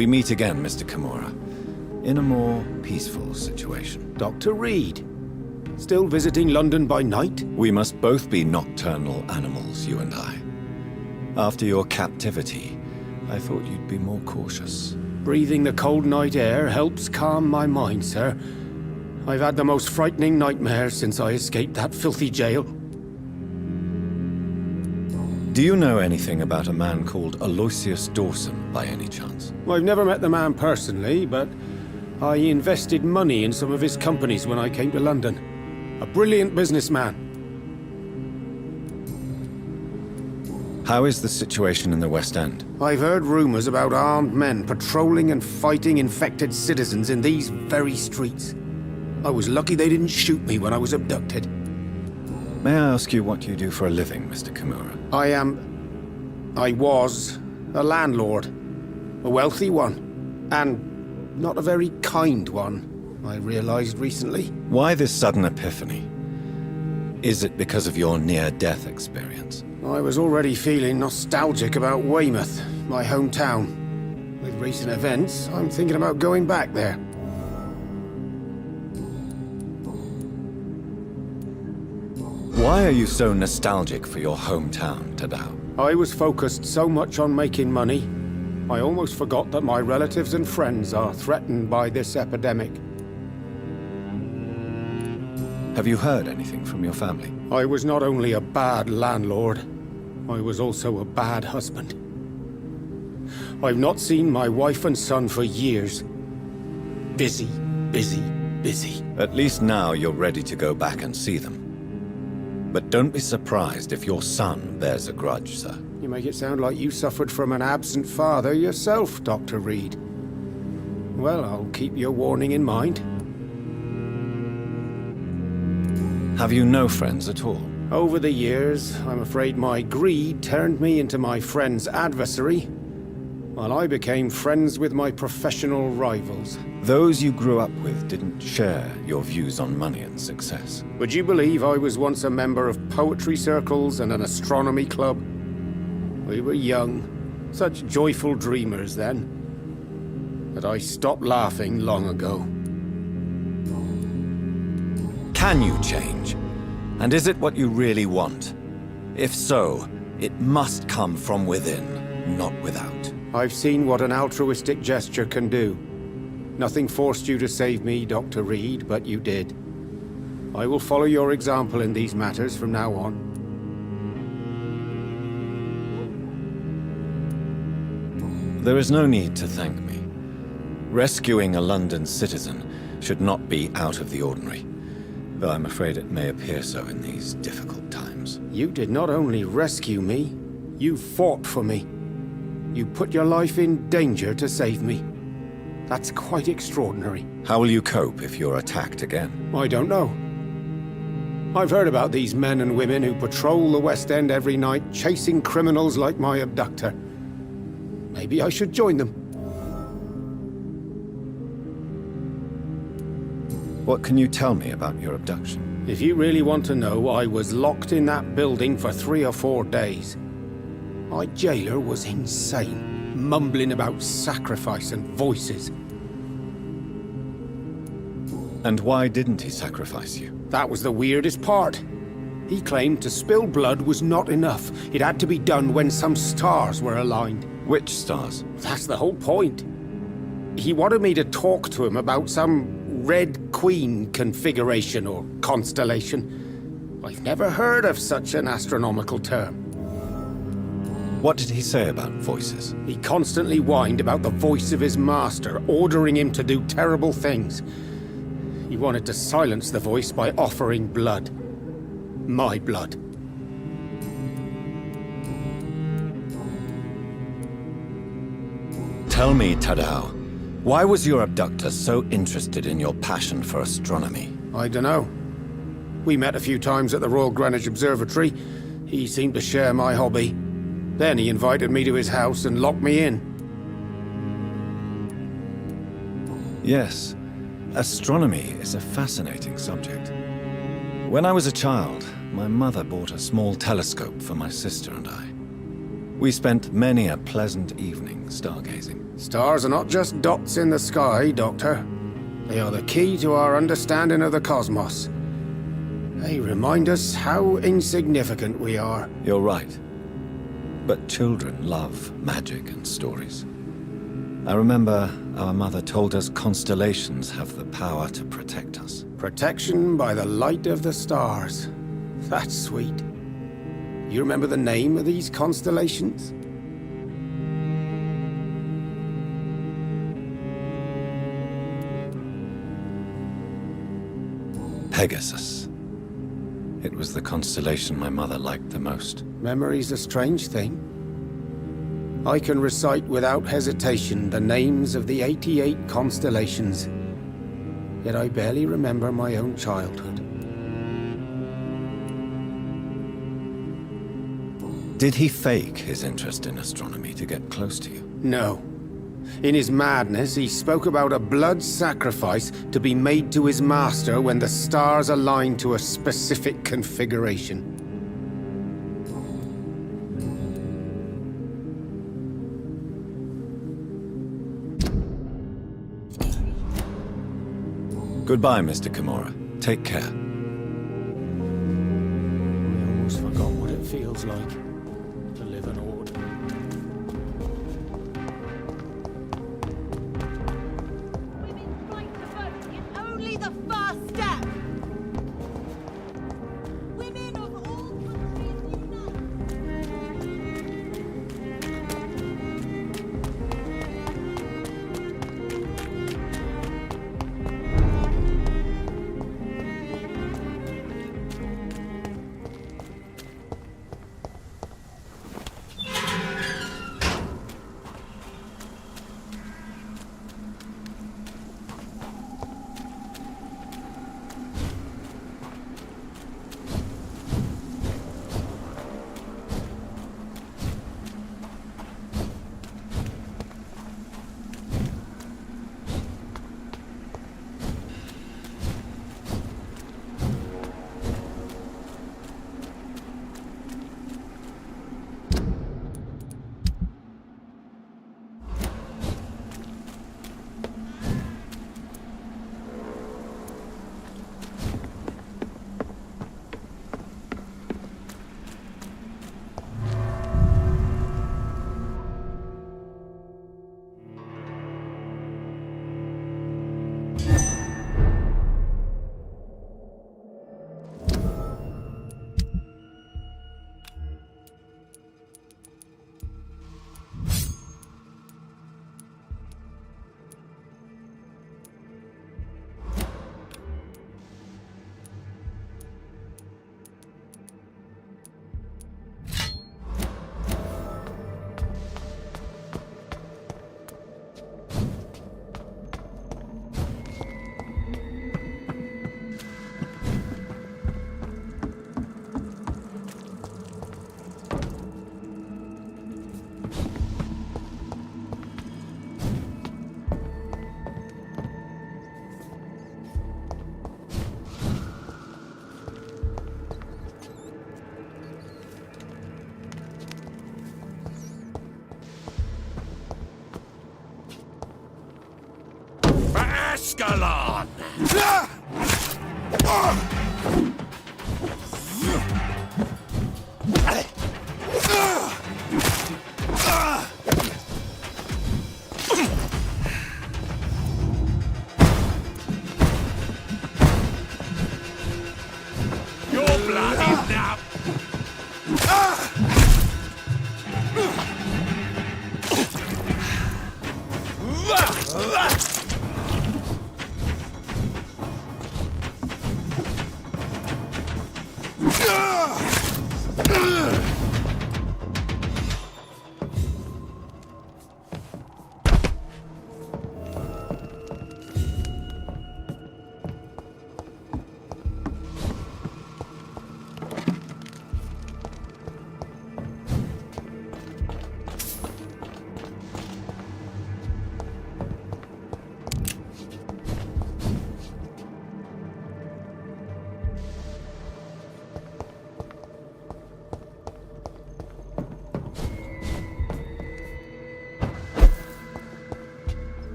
We meet again, Mr. Kimura, in a more peaceful situation. Dr. Reed, still visiting London by night? We must both be nocturnal animals, you and I. After your captivity, I thought you'd be more cautious. Breathing the cold night air helps calm my mind, sir. I've had the most frightening nightmares since I escaped that filthy jail. Do you know anything about a man called Aloysius Dawson, by any chance? I've never met the man personally, but I invested money in some of his companies when I came to London. A brilliant businessman. How is the situation in the West End? I've heard rumors about armed men patrolling and fighting infected citizens in these very streets. I was lucky they didn't shoot me when I was abducted. May I ask you what you do for a living, Mr. Kimura? I was a landlord. A wealthy one. And not a very kind one, I realized recently. Why this sudden epiphany? Is it because of your near-death experience? I was already feeling nostalgic about Weymouth, my hometown. With recent events, I'm thinking about going back there. Why are you so nostalgic for your hometown, Tadao? I was focused so much on making money, I almost forgot that my relatives and friends are threatened by this epidemic. Have you heard anything from your family? I was not only a bad landlord, I was also a bad husband. I've not seen my wife and son for years. Busy, busy, busy. At least now you're ready to go back and see them. But don't be surprised if your son bears a grudge, sir. You make it sound like you suffered from an absent father yourself, Dr. Reed. Well, I'll keep your warning in mind. Have you no friends at all? Over the years, I'm afraid my greed turned me into my friend's adversary, while I became friends with my professional rivals. Those you grew up with didn't share your views on money and success. Would you believe I was once a member of poetry circles and an astronomy club? We were young, such joyful dreamers then. But I stopped laughing long ago. Can you change? And is it what you really want? If so, it must come from within, not without. I've seen what an altruistic gesture can do. Nothing forced you to save me, Dr. Reed, but you did. I will follow your example in these matters from now on. There is no need to thank me. Rescuing a London citizen should not be out of the ordinary, though I'm afraid it may appear so in these difficult times. You did not only rescue me, you fought for me. You put your life in danger to save me. That's quite extraordinary. How will you cope if you're attacked again? I don't know. I've heard about these men and women who patrol the West End every night, chasing criminals like my abductor. Maybe I should join them. What can you tell me about your abduction? If you really want to know, I was locked in that building for 3 or 4 days. My jailer was insane, mumbling about sacrifice and voices. And why didn't he sacrifice you? That was the weirdest part. He claimed to spill blood was not enough. It had to be done when some stars were aligned. Which stars? That's the whole point. He wanted me to talk to him about some Red Queen configuration or constellation. I've never heard of such an astronomical term. What did he say about voices? He constantly whined about the voice of his master, ordering him to do terrible things. He wanted to silence the voice by offering blood. My blood. Tell me, Tadao, why was your abductor so interested in your passion for astronomy? I dunno. We met a few times at the Royal Greenwich Observatory. He seemed to share my hobby. Then he invited me to his house and locked me in. Yes, astronomy is a fascinating subject. When I was a child, my mother bought a small telescope for my sister and I. We spent many a pleasant evening stargazing. Stars are not just dots in the sky, Doctor. They are the key to our understanding of the cosmos. They remind us how insignificant we are. You're right. But children love magic and stories. I remember our mother told us constellations have the power to protect us. Protection by the light of the stars. That's sweet. You remember the name of these constellations? Pegasus. It was the constellation my mother liked the most. Memory's a strange thing. I can recite without hesitation the names of the 88 constellations, yet I barely remember my own childhood. Did he fake his interest in astronomy to get close to you? No. In his madness, he spoke about a blood sacrifice to be made to his master when the stars aligned to a specific configuration. Goodbye, Mr. Kimura. Take care. I almost forgot what it feels like to live in order. Women's right to vote is only the first step. Women of all countries unite. Escalon! Your blood is now...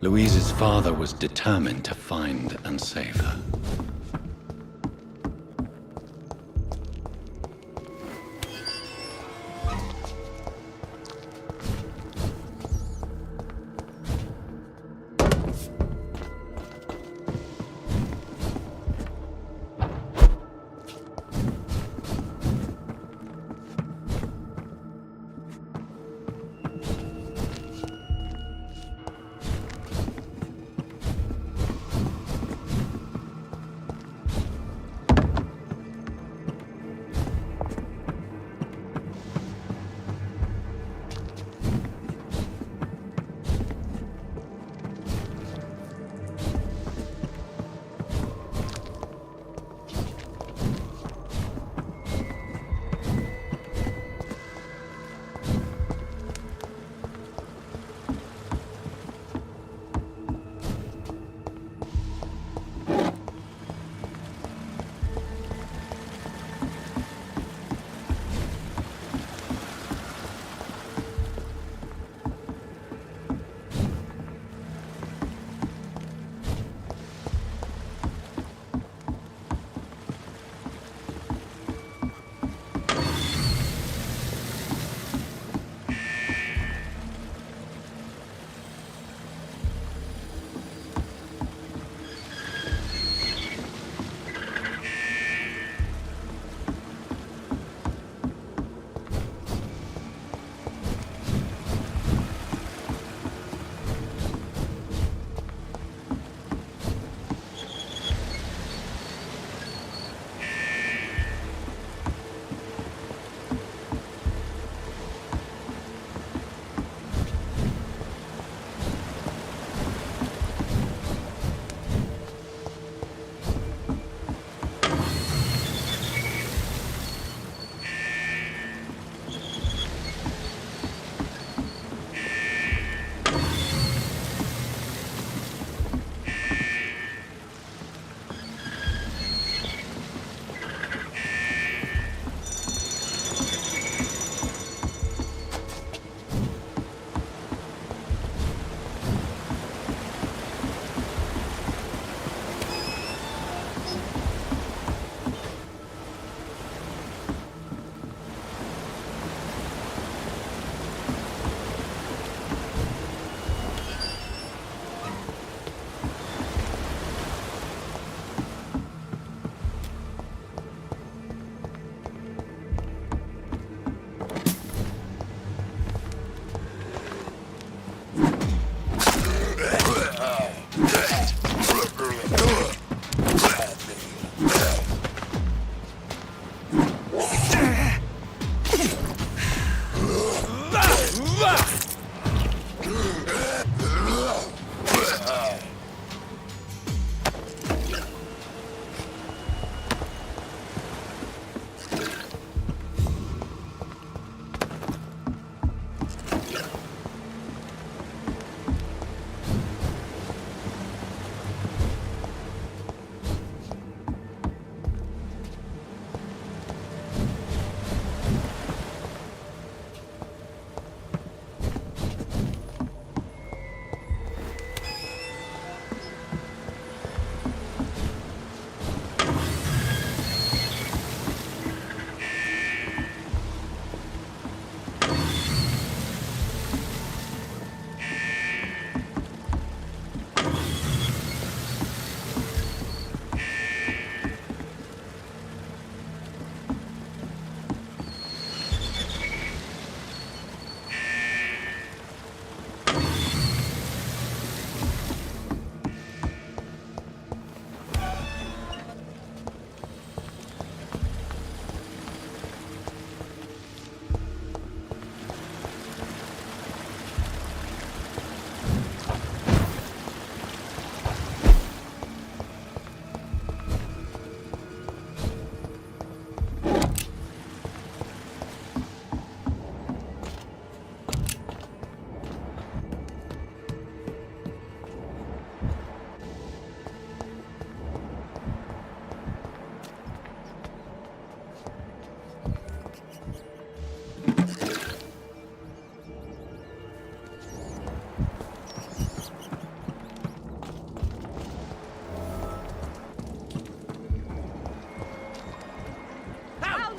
Louise's father was determined to find and save her.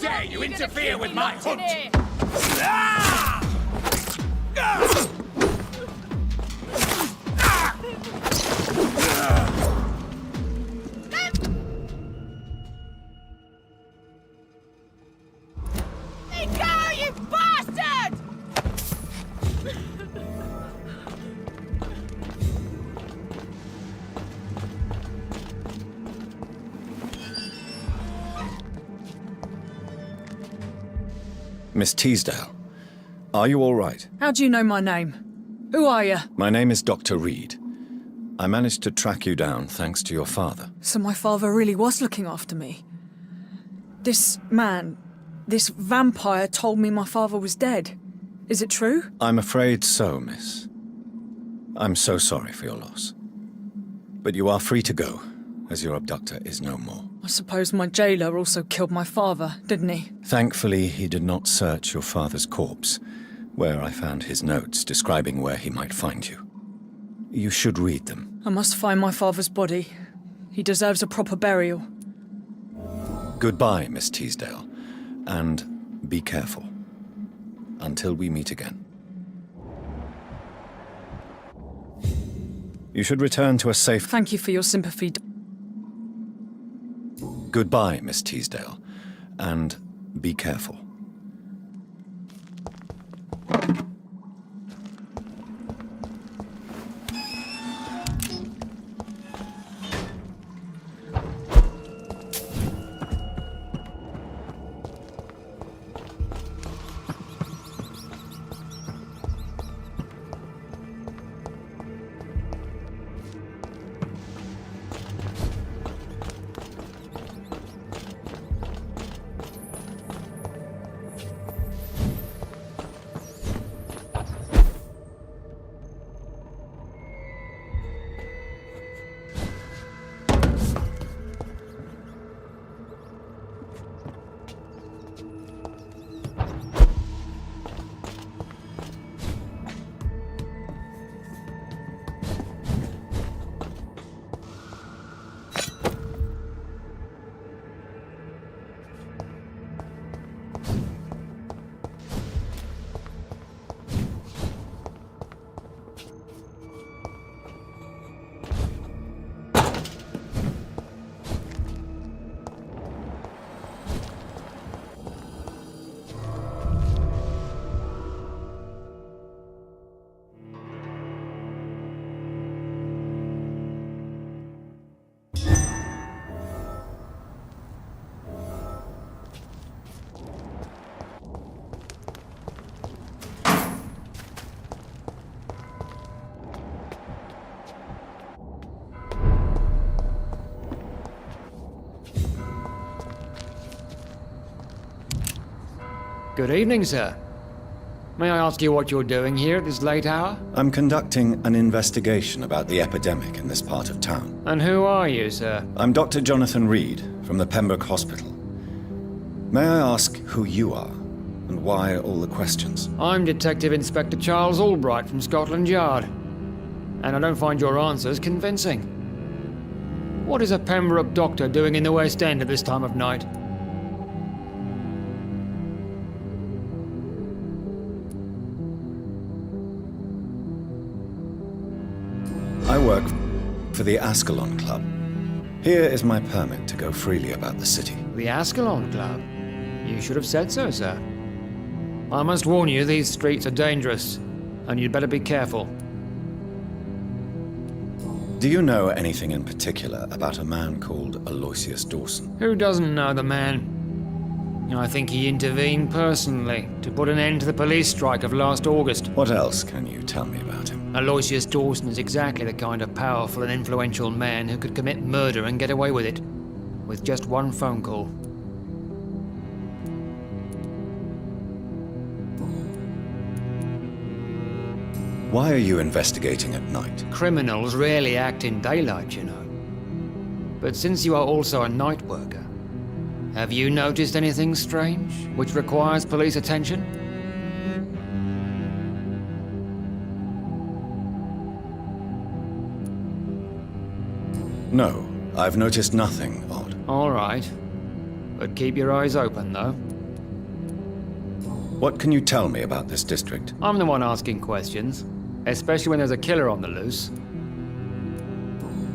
dare you interfere with my hunt? Here. Ah! Ah! Let go, you bastard! Miss Teasdale, are you all right? How do you know my name? Who are you? My name is Dr. Reed. I managed to track you down thanks to your father. So my father really was looking after me. This man, this vampire told me my father was dead. Is it true? I'm afraid so, miss. I'm so sorry for your loss. But you are free to go, as your abductor is no more. I suppose my jailer also killed my father, didn't he? Thankfully, he did not search your father's corpse, where I found his notes describing where he might find you. You should read them. I must find my father's body. He deserves a proper burial. Goodbye, Miss Teasdale, and be careful. Until we meet again. You should return to a safe... Thank you for your sympathy. Goodbye, Miss Teasdale, and be careful. Good evening, sir. May I ask you what you're doing here at this late hour? I'm conducting an investigation about the epidemic in this part of town. And who are you, sir? I'm Dr. Jonathan Reed from the Pembroke Hospital. May I ask who you are and why all the questions? I'm Detective Inspector Charles Albright from Scotland Yard. And I don't find your answers convincing. What is a Pembroke doctor doing in the West End at this time of night? I work for the Ascalon Club. Here is my permit to go freely about the city. The Ascalon Club? You should have said so, sir. I must warn you, these streets are dangerous, and you'd better be careful. Do you know anything in particular about a man called Aloysius Dawson? Who doesn't know the man? I think he intervened personally to put an end to the police strike of last August. What else can you tell me about him? Aloysius Dawson is exactly the kind of powerful and influential man who could commit murder and get away with it, with just one phone call. Why are you investigating at night? Criminals rarely act in daylight, you know. But since you are also a night worker, have you noticed anything strange which requires police attention? No, I've noticed nothing odd. All right. But keep your eyes open, though. What can you tell me about this district? I'm the one asking questions, especially when there's a killer on the loose.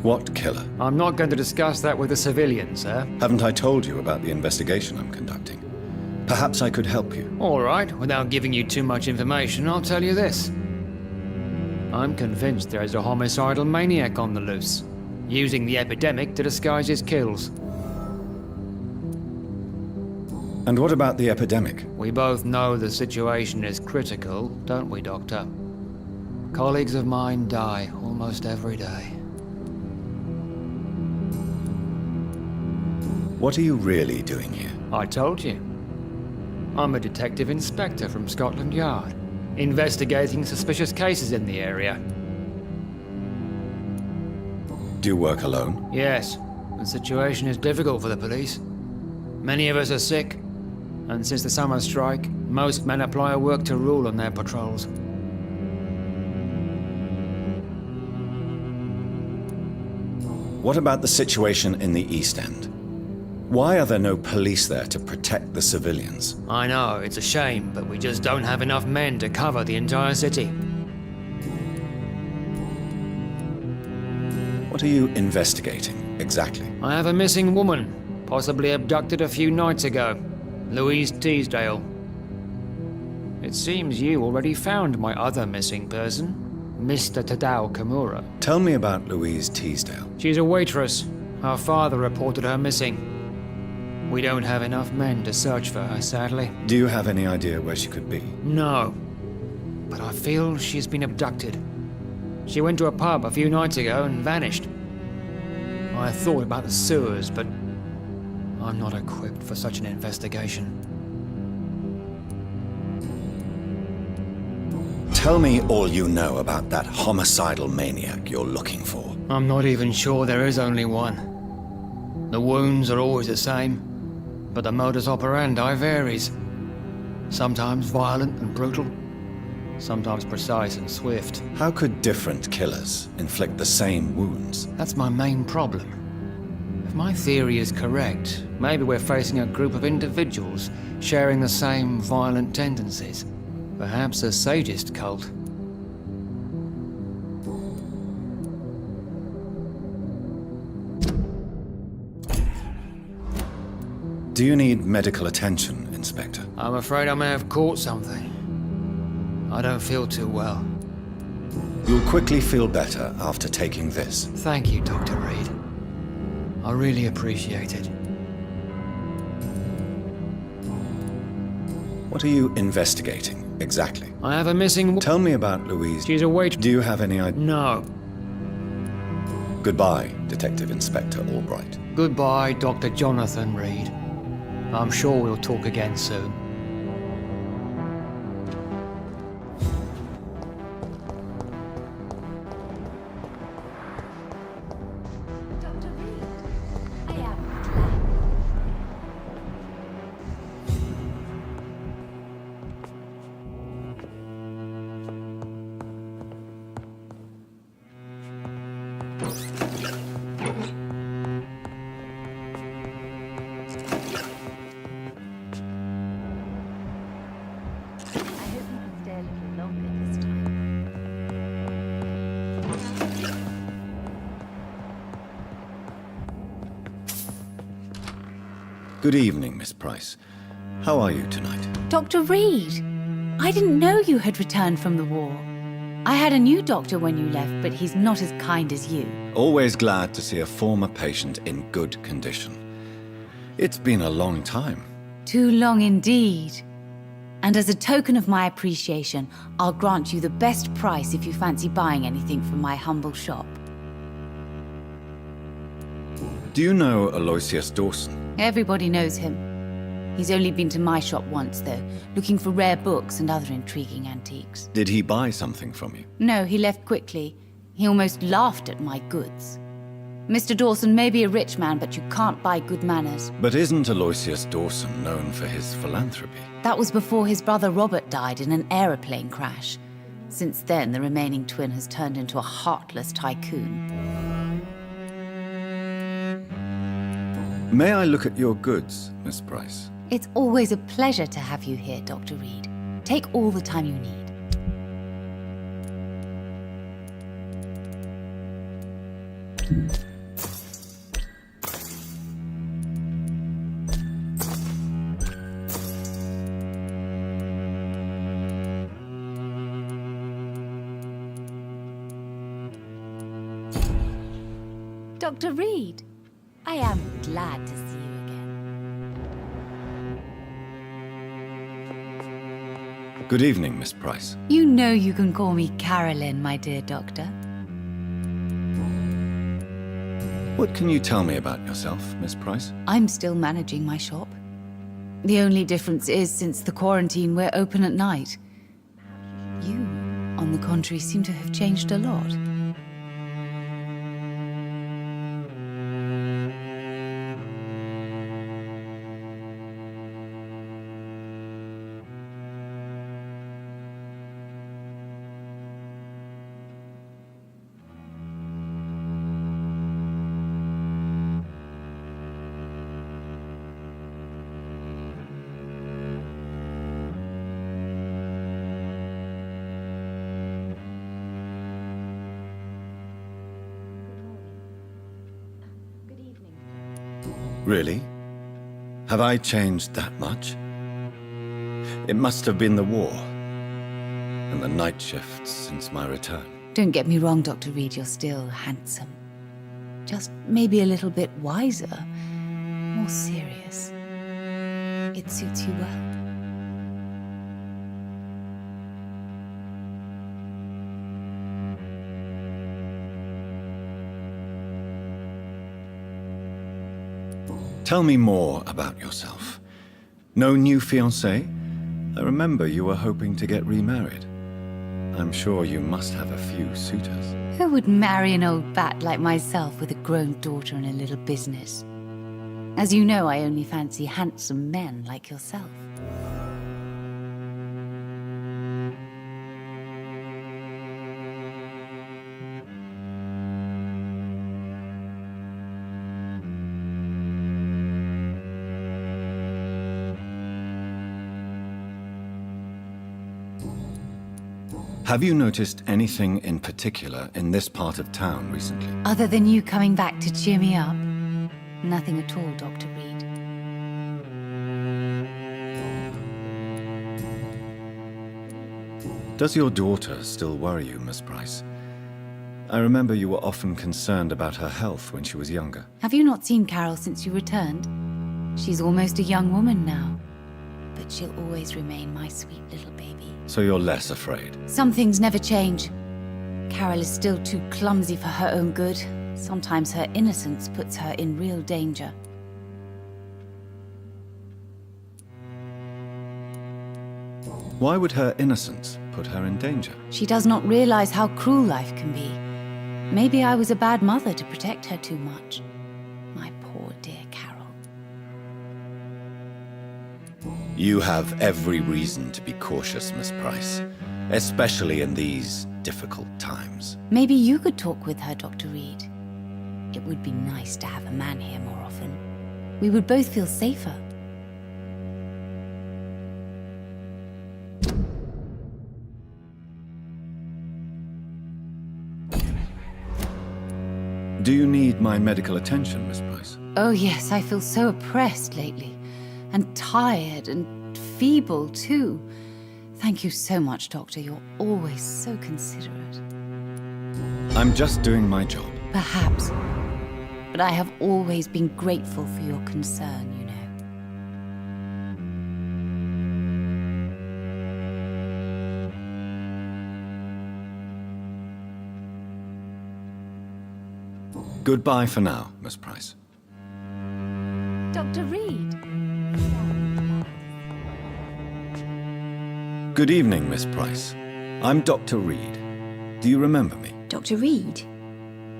What killer? I'm not going to discuss that with the civilians, sir. Haven't I told you about the investigation I'm conducting? Perhaps I could help you. All right, without giving you too much information, I'll tell you this. I'm convinced there is a homicidal maniac on the loose, using the epidemic to disguise his kills. And what about the epidemic? We both know the situation is critical, don't we, Doctor? Colleagues of mine die almost every day. What are you really doing here? I told you. I'm a detective inspector from Scotland Yard, investigating suspicious cases in the area. Do you work alone? Yes, the situation is difficult for the police. Many of us are sick, and since the summer strike, most men apply a work to rule on their patrols. What about the situation in the East End? Why are there no police there to protect the civilians? I know, it's a shame, but we just don't have enough men to cover the entire city. What are you investigating, exactly? I have a missing woman, possibly abducted a few nights ago. Louise Teasdale. It seems you already found my other missing person, Mr. Tadao Kimura. Tell me about Louise Teasdale. She's a waitress. Her father reported her missing. We don't have enough men to search for her, sadly. Do you have any idea where she could be? No. But I feel she's been abducted. She went to a pub a few nights ago and vanished. I thought about the sewers, but I'm not equipped for such an investigation. Tell me all you know about that homicidal maniac you're looking for. I'm not even sure there is only one. The wounds are always the same, but the modus operandi varies. Sometimes violent and brutal, sometimes precise and swift. How could different killers inflict the same wounds? That's my main problem. If my theory is correct, maybe we're facing a group of individuals sharing the same violent tendencies. Perhaps a sadist cult. Do you need medical attention, Inspector? I'm afraid I may have caught something. I don't feel too well. You'll quickly feel better after taking this. Thank you, Dr. Reed. I really appreciate it. What are you investigating, exactly? I have a missing Tell me about Louise. She's a waitress. Do you have any idea? No. Goodbye, Detective Inspector Albright. Goodbye, Dr. Jonathan Reed. I'm sure we'll talk again soon. Dr. Reed, I am glad. I hope you can stay a little longer this time. Good evening, Miss Price. How are you tonight? Dr. Reed, I didn't know you had returned from the war. I had a new doctor when you left, but he's not as kind as you. Always glad to see a former patient in good condition. It's been a long time. Too long indeed. And as a token of my appreciation, I'll grant you the best price if you fancy buying anything from my humble shop. Do you know Aloysius Dawson? Everybody knows him. He's only been to my shop once, though, looking for rare books and other intriguing antiques. Did he buy something from you? No, he left quickly. He almost laughed at my goods. Mr. Dawson may be a rich man, but you can't buy good manners. But isn't Aloysius Dawson known for his philanthropy? That was before his brother Robert died in an aeroplane crash. Since then, the remaining twin has turned into a heartless tycoon. May I look at your goods, Miss Price? It's always a pleasure to have you here, Dr. Reed. Take all the time you need. Dr. Reed, I am glad to see you again. Good evening, Miss Price. You know you can call me Carolyn, my dear doctor. What can you tell me about yourself, Miss Price? I'm still managing my shop. The only difference is, since the quarantine, we're open at night. You, on the contrary, seem to have changed a lot. Really? Have I changed that much? It must have been the war and the night shifts since my return. Don't get me wrong, Dr. Reed, you're still handsome. Just maybe a little bit wiser, more serious. It suits you well. Tell me more about yourself. No new fiancé? I remember you were hoping to get remarried. I'm sure you must have a few suitors. Who would marry an old bat like myself with a grown daughter and a little business? As you know, I only fancy handsome men like yourself. Have you noticed anything in particular in this part of town recently? Other than you coming back to cheer me up? Nothing at all, Dr. Reed. Does your daughter still worry you, Miss Price? I remember you were often concerned about her health when she was younger. Have you not seen Carol since you returned? She's almost a young woman now. But she'll always remain my sweet little baby. So you're less afraid? Some things never change. Carol is still too clumsy for her own good. Sometimes her innocence puts her in real danger. Why would her innocence put her in danger? She does not realize how cruel life can be. Maybe I was a bad mother to protect her too much. My poor dear Carol. You have every reason to be cautious, Miss Price, especially in these difficult times. Maybe you could talk with her, Dr. Reed. It would be nice to have a man here more often. We would both feel safer. Do you need my medical attention, Miss Price? Oh yes, I feel so oppressed lately. And tired and feeble, too. Thank you so much, Doctor. You're always so considerate. I'm just doing my job. Perhaps. But I have always been grateful for your concern, you know. Goodbye for now, Miss Price. Dr. Reed. Good evening, Miss Price. I'm Dr. Reed. Do you remember me? Dr. Reed?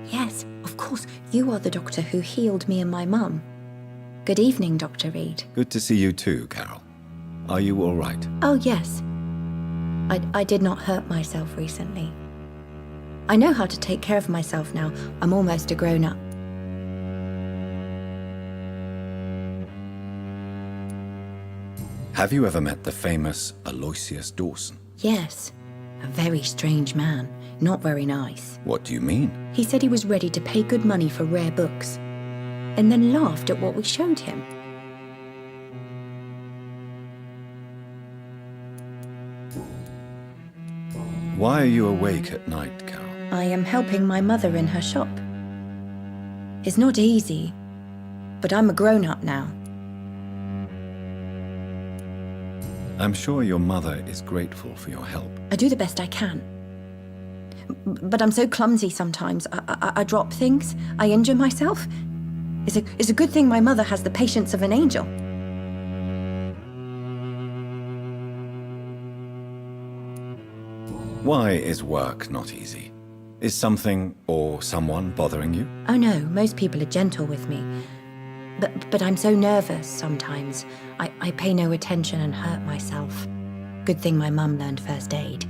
Yes, of course. You are the doctor who healed me and my mum. Good evening, Dr. Reed. Good to see you too, Carol. Are you all right? Oh, yes. I did not hurt myself recently. I know how to take care of myself now. I'm almost a grown-up. Have you ever met the famous Aloysius Dawson? Yes, a very strange man. Not very nice. What do you mean? He said he was ready to pay good money for rare books, and then laughed at what we showed him. Why are you awake at night, Carol? I am helping my mother in her shop. It's not easy, but I'm a grown-up now. I'm sure your mother is grateful for your help. I do the best I can. But I'm so clumsy sometimes. I drop things. I injure myself. It's a good thing my mother has the patience of an angel. Why is work not easy? Is something or someone bothering you? Oh no, most people are gentle with me. But I'm so nervous sometimes. I pay no attention and hurt myself. Good thing my mum learned first aid.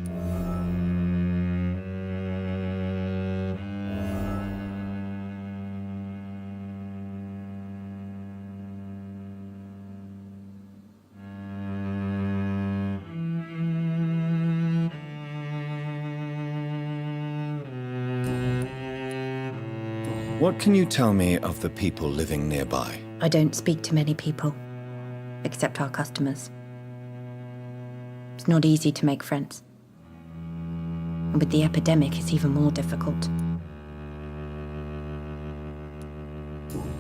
What can you tell me of the people living nearby? I don't speak to many people, except our customers. It's not easy to make friends. And with the epidemic, it's even more difficult.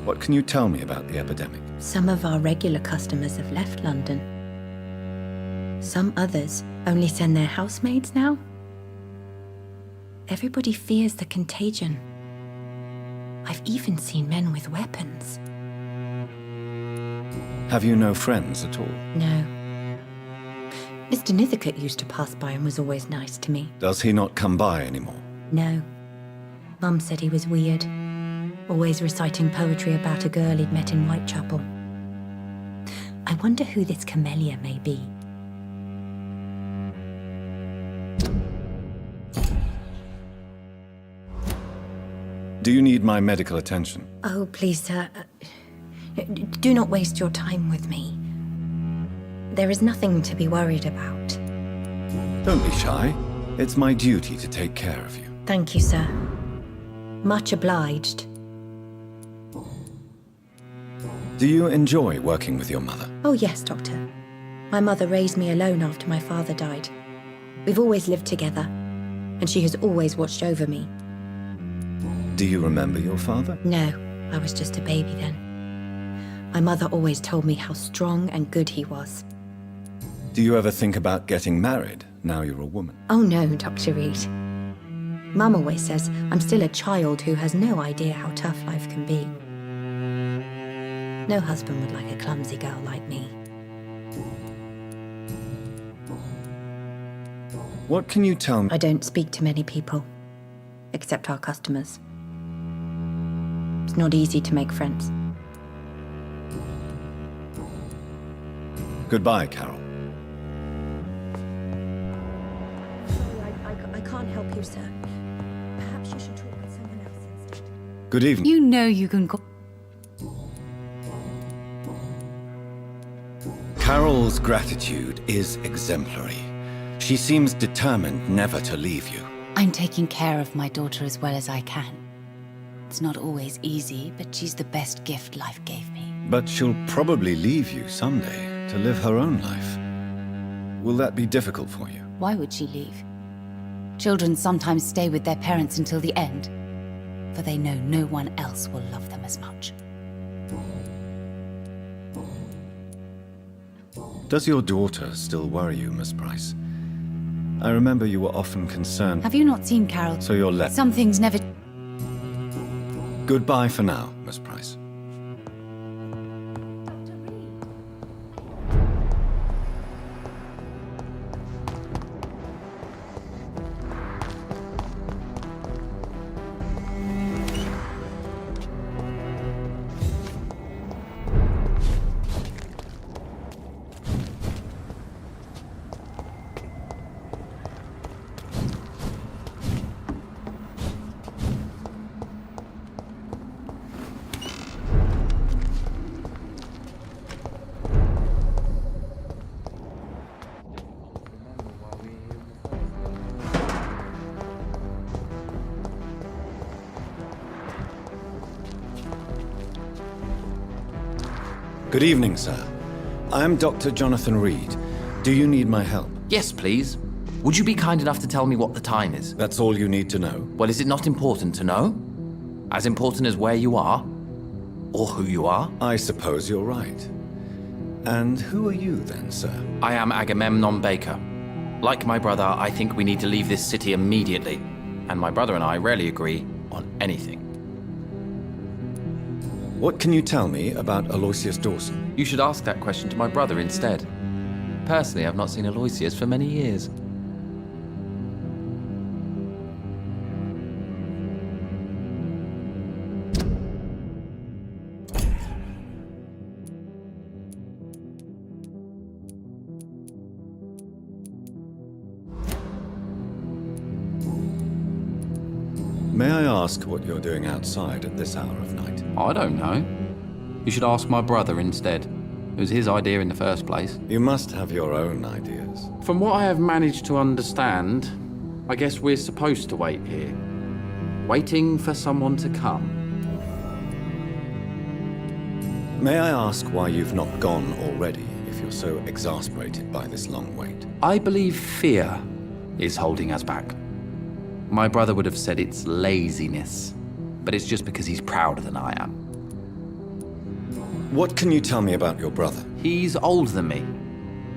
What can you tell me about the epidemic? Some of our regular customers have left London. Some others only send their housemaids now. Everybody fears the contagion. I've even seen men with weapons. Have you no friends at all? No. Mr. Nithercote used to pass by and was always nice to me. Does he not come by anymore? No. Mum said he was weird. Always reciting poetry about a girl he'd met in Whitechapel. I wonder who this camellia may be. Do you need my medical attention? Oh, please, sir. Do not waste your time with me. There is nothing to be worried about. Don't be shy. It's my duty to take care of you. Thank you, sir. Much obliged. Do you enjoy working with your mother? Oh, yes, Doctor. My mother raised me alone after my father died. We've always lived together, and she has always watched over me. Do you remember your father? No, I was just a baby then. My mother always told me how strong and good he was. Do you ever think about getting married now you're a woman? Oh no, Dr. Reed. Mum always says I'm still a child who has no idea how tough life can be. No husband would like a clumsy girl like me. What can you tell me? I don't speak to many people, except our customers. It's not easy to make friends. Goodbye, Carol. I can't help you, sir. Perhaps you should talk with someone else instead. Good evening. You know you can go. Carol's gratitude is exemplary. She seems determined never to leave you. I'm taking care of my daughter as well as I can. It's not always easy, but she's the best gift life gave me. But she'll probably leave you someday to live her own life. Will that be difficult for you? Why would she leave? Children sometimes stay with their parents until the end, for they know no one else will love them as much. Does your daughter still worry you, Miss Price? I remember you were often concerned. Have you not seen Carol? So you're left. Some things never... Goodbye for now, Miss Price. Good evening, sir. I am Dr. Jonathan Reed. Do you need my help? Yes, please. Would you be kind enough to tell me what the time is? That's all you need to know? Well, is it not important to know? As important as where you are? Or who you are? I suppose you're right. And who are you then, sir? I am Agamemnon Baker. Like my brother, I think we need to leave this city immediately. And my brother and I rarely agree on anything. What can you tell me about Aloysius Dawson? You should ask that question to my brother instead. Personally, I've not seen Aloysius for many years. May I ask what you're doing outside at this hour of night? I don't know. You should ask my brother instead. It was his idea in the first place. You must have your own ideas. From what I have managed to understand, I guess we're supposed to wait here. Waiting for someone to come. May I ask why you've not gone already, if you're so exasperated by this long wait? I believe fear is holding us back. My brother would have said it's laziness, but it's just because he's prouder than I am. What can you tell me about your brother? He's older than me,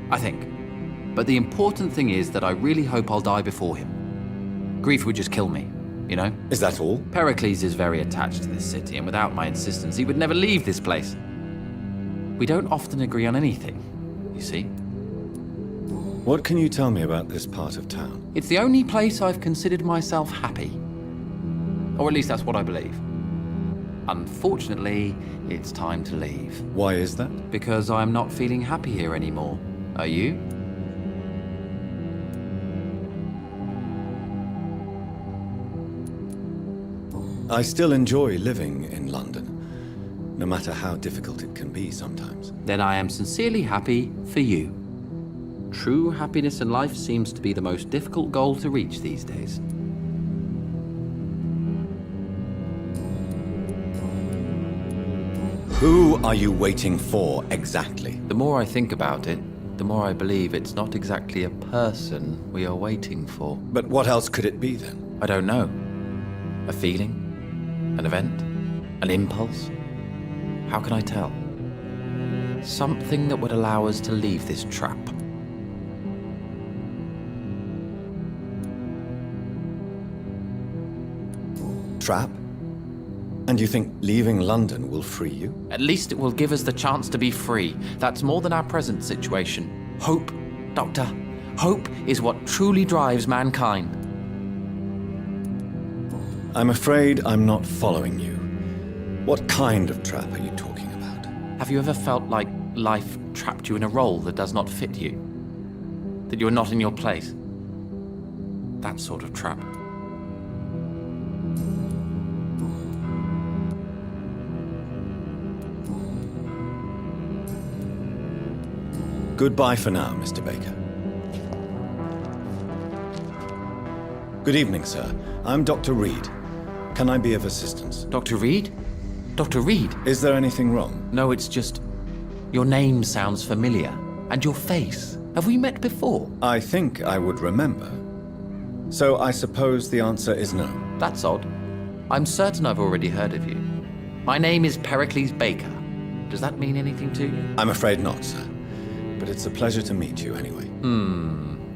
I think. But the important thing is that I really hope I'll die before him. Grief would just kill me, you know? Is that all? Pericles is very attached to this city, and without my insistence, he would never leave this place. We don't often agree on anything, you see. What can you tell me about this part of town? It's the only place I've considered myself happy. Or at least that's what I believe. Unfortunately, it's time to leave. Why is that? Because I'm not feeling happy here anymore. Are you? I still enjoy living in London, no matter how difficult it can be sometimes. Then I am sincerely happy for you. True happiness in life seems to be the most difficult goal to reach these days. Who are you waiting for exactly? The more I think about it, the more I believe it's not exactly a person we are waiting for. But what else could it be then? I don't know. A feeling? An event? An impulse? How can I tell? Something that would allow us to leave this trap. Trap? And you think leaving London will free you? At least it will give us the chance to be free. That's more than our present situation. Hope, Doctor. Hope is what truly drives mankind. I'm afraid I'm not following you. What kind of trap are you talking about? Have you ever felt like life trapped you in a role that does not fit you? That you're not in your place? That sort of trap. Goodbye for now, Mr. Baker. Good evening, sir. I'm Dr. Reed. Can I be of assistance? Dr. Reed? Dr. Reed? Is there anything wrong? No, it's just... your name sounds familiar. And your face. Have we met before? I think I would remember. So I suppose the answer is no. That's odd. I'm certain I've already heard of you. My name is Pericles Baker. Does that mean anything to you? I'm afraid not, sir. But it's a pleasure to meet you anyway.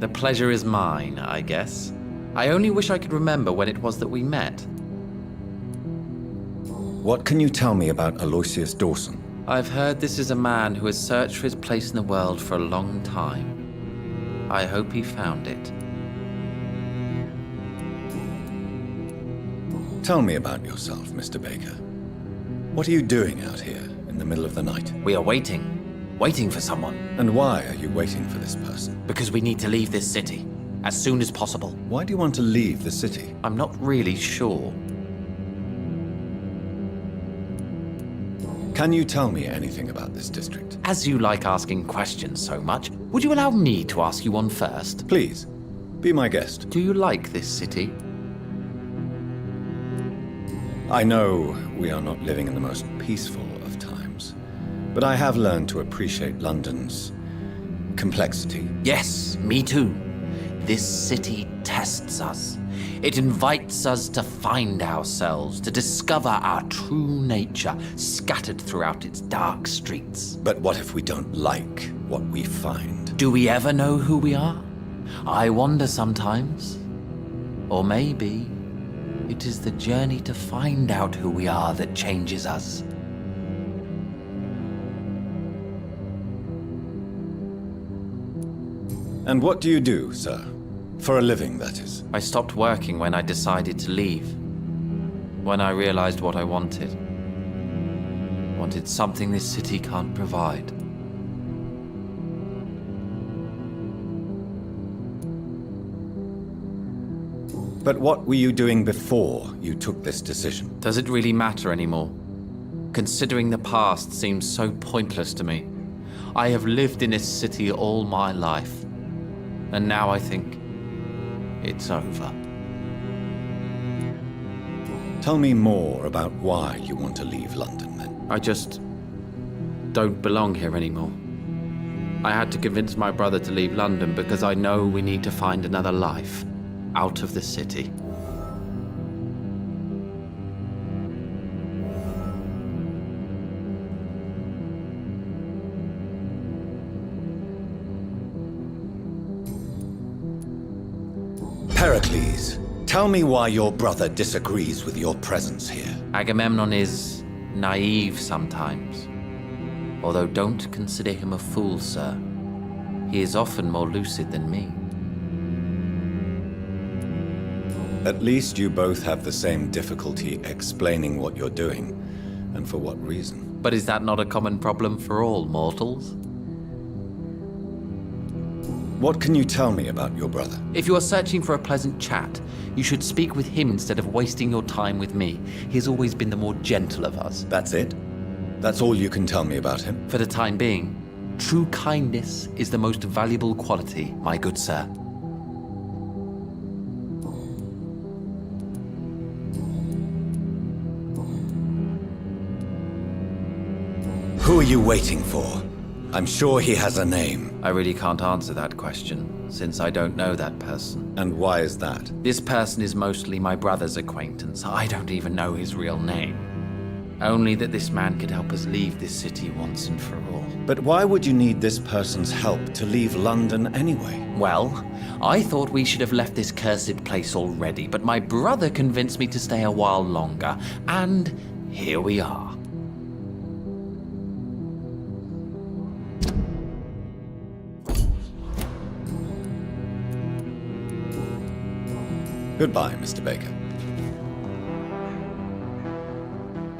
The pleasure is mine, I guess. I only wish I could remember when it was that we met. What can you tell me about Aloysius Dawson? I've heard this is a man who has searched for his place in the world for a long time. I hope he found it. Tell me about yourself, Mr. Baker. What are you doing out here in the middle of the night? We are waiting. Waiting for someone. And why are you waiting for this person? Because we need to leave this city. As soon as possible. Why do you want to leave the city? I'm not really sure. Can you tell me anything about this district? As you like asking questions so much, would you allow me to ask you one first? Please, be my guest. Do you like this city? I know we are not living in the most peaceful of times, But I have learned to appreciate London's complexity. Yes, me too. This city tests us. It invites us to find ourselves, to discover our true nature scattered throughout its dark streets. But what if we don't like what we find? Do we ever know who we are? I wonder sometimes. Or maybe it is the journey to find out who we are that changes us. And what do you do, sir? For a living, that is. I stopped working when I decided to leave. When I realized what I wanted. Wanted something this city can't provide. But what were you doing before you took this decision? Does it really matter anymore? Considering the past seems so pointless to me. I have lived in this city all my life. And now I think it's over. Tell me more about why you want to leave London, then. I just don't belong here anymore. I had to convince my brother to leave London because I know we need to find another life out of the city. Pericles, tell me why your brother disagrees with your presence here. Agamemnon is naive sometimes. Although don't consider him a fool, sir. He is often more lucid than me. At least you both have the same difficulty explaining what you're doing, and for what reason. But is that not a common problem for all mortals? What can you tell me about your brother? If you are searching for a pleasant chat, you should speak with him instead of wasting your time with me. He has always been the more gentle of us. That's it? That's all you can tell me about him? For the time being, true kindness is the most valuable quality, my good sir. Who are you waiting for? I'm sure he has a name. I really can't answer that question, since I don't know that person. And why is that? This person is mostly my brother's acquaintance. I don't even know his real name. Only that this man could help us leave this city once and for all. But why would you need this person's help to leave London anyway? Well, I thought we should have left this cursed place already, but my brother convinced me to stay a while longer, and here we are. Goodbye, Mr. Baker.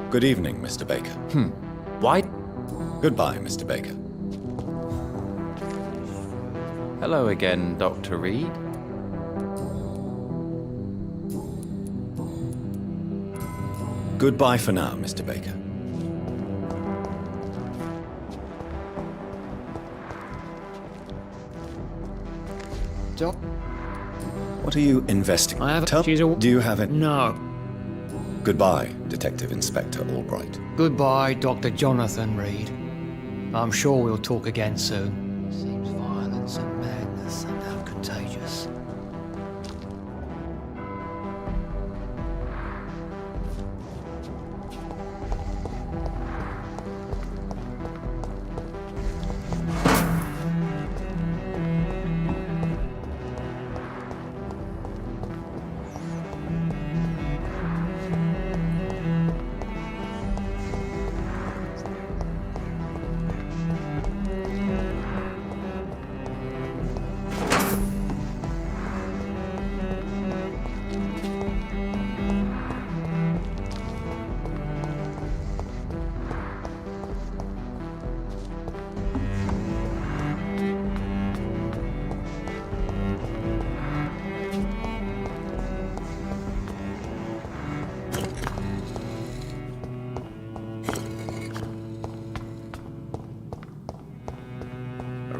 Good evening, Mr. Baker. Why? Goodbye, Mr. Baker. Hello again, Dr. Reed. Goodbye for now, Mr. Baker. Doc? What are you investigating? I have. Tell She's a. Do you have it? No. Goodbye, Detective Inspector Albright. Goodbye, Dr. Jonathan Reed. I'm sure we'll talk again soon. Seems violence and madness somehow contagious.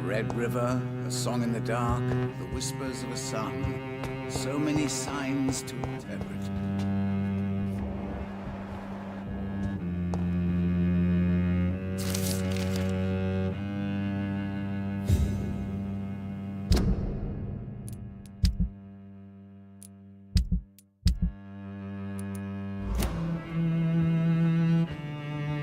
Red river, a song in the dark, the whispers of a song. So many signs to interpret.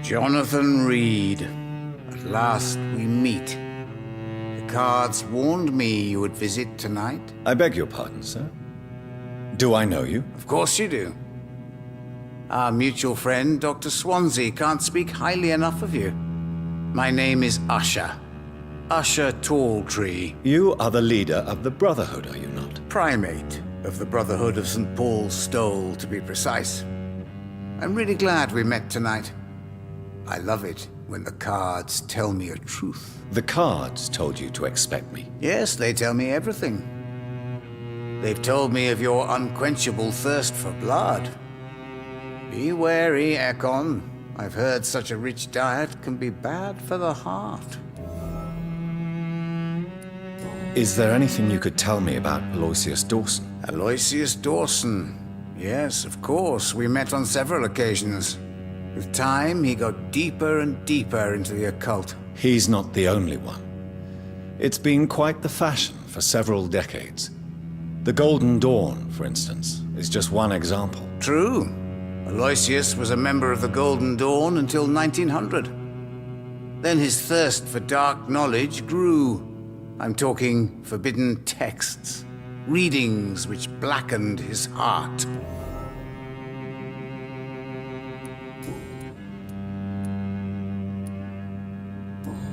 Jonathan Reed. At last we meet. The cards warned me you would visit tonight. I beg your pardon, sir. Do I know you? Of course you do. Our mutual friend, Dr. Swansea, can't speak highly enough of you. My name is Usher. Usher Talltree. You are the leader of the Brotherhood, are you not? Primate of the Brotherhood of St. Paul's Stole, to be precise. I'm really glad we met tonight. I love it when the cards tell me a truth. The cards told you to expect me. Yes, they tell me everything. They've told me of your unquenchable thirst for blood. Be wary, Ekon. I've heard such a rich diet can be bad for the heart. Is there anything you could tell me about Aloysius Dawson? Aloysius Dawson. Yes, of course. We met on several occasions. With time, he got deeper and deeper into the occult. He's not the only one. It's been quite the fashion for several decades. The Golden Dawn, for instance, is just one example. True. Aloysius was a member of the Golden Dawn until 1900. Then his thirst for dark knowledge grew. I'm talking forbidden texts, readings which blackened his heart.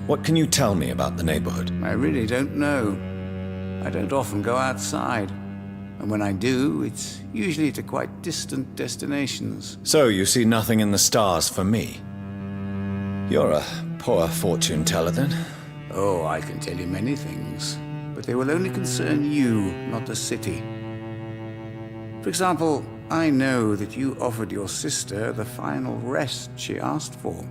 What can you tell me about the neighborhood? I really don't know. I don't often go outside. And when I do, it's usually to quite distant destinations. So you see nothing in the stars for me? You're a poor fortune teller, then? Oh, I can tell you many things, but they will only concern you, not the city. For example, I know that you offered your sister the final rest she asked for.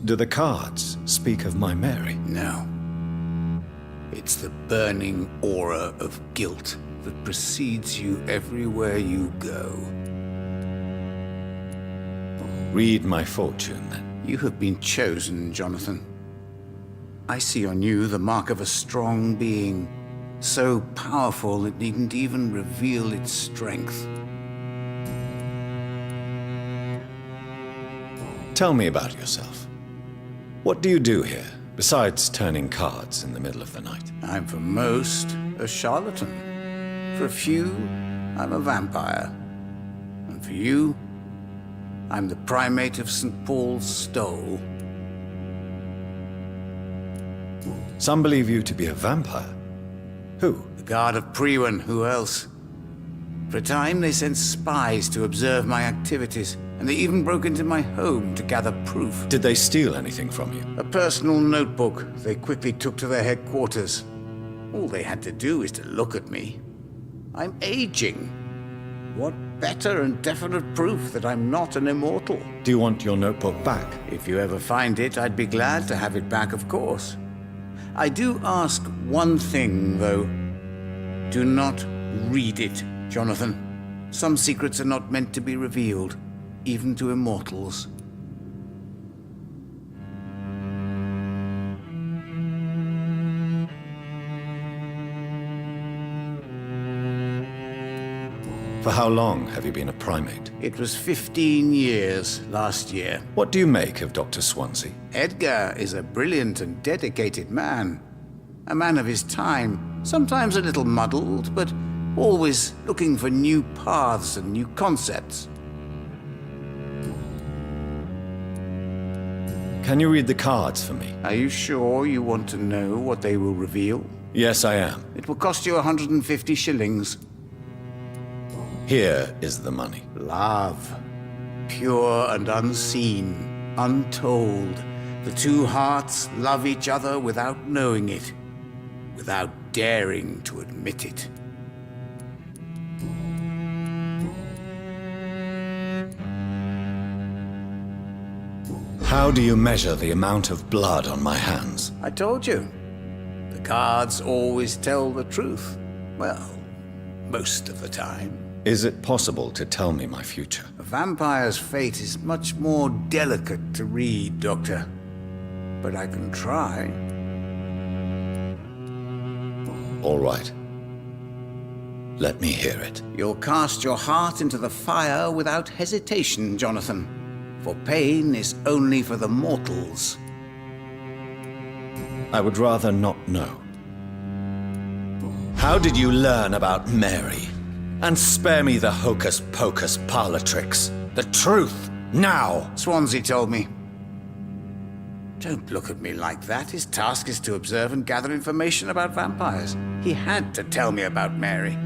Do the cards speak of my Mary? No. It's the burning aura of guilt that precedes you everywhere you go. Read my fortune, then. You have been chosen, Jonathan. I see on you the mark of a strong being, so powerful it needn't even reveal its strength. Tell me about yourself. What do you do here, besides turning cards in the middle of the night? I'm for most a charlatan. For a few, I'm a vampire. And for you, I'm the primate of St. Paul's Stole. Some believe you to be a vampire. Who? The guard of Priwen, who else? For a time, they sent spies to observe my activities, and they even broke into my home to gather proof. Did they steal anything from you? A personal notebook they quickly took to their headquarters. All they had to do is to look at me. I'm aging. What better and definite proof that I'm not an immortal? Do you want your notebook back? If you ever find it, I'd be glad to have it back, of course. I do ask one thing, though. Do not read it, Jonathan. Some secrets are not meant to be revealed, even to immortals. For how long have you been a primate? It was 15 years last year. What do you make of Dr. Swansea? Edgar is a brilliant and dedicated man. A man of his time, sometimes a little muddled, but always looking for new paths and new concepts. Can you read the cards for me? Are you sure you want to know what they will reveal? Yes, I am. It will cost you 150 shillings. Here is the money. Love. Pure and unseen, untold. The two hearts love each other without knowing it, without daring to admit it. How do you measure the amount of blood on my hands? I told you. The cards always tell the truth. Well, most of the time. Is it possible to tell me my future? A vampire's fate is much more delicate to read, Doctor. But I can try. All right. Let me hear it. You'll cast your heart into the fire without hesitation, Jonathan. For pain is only for the mortals. I would rather not know. How did you learn about Mary? And spare me the hocus-pocus parlor tricks. The truth, now! Swansea told me. Don't look at me like that. His task is to observe and gather information about vampires. He had to tell me about Mary.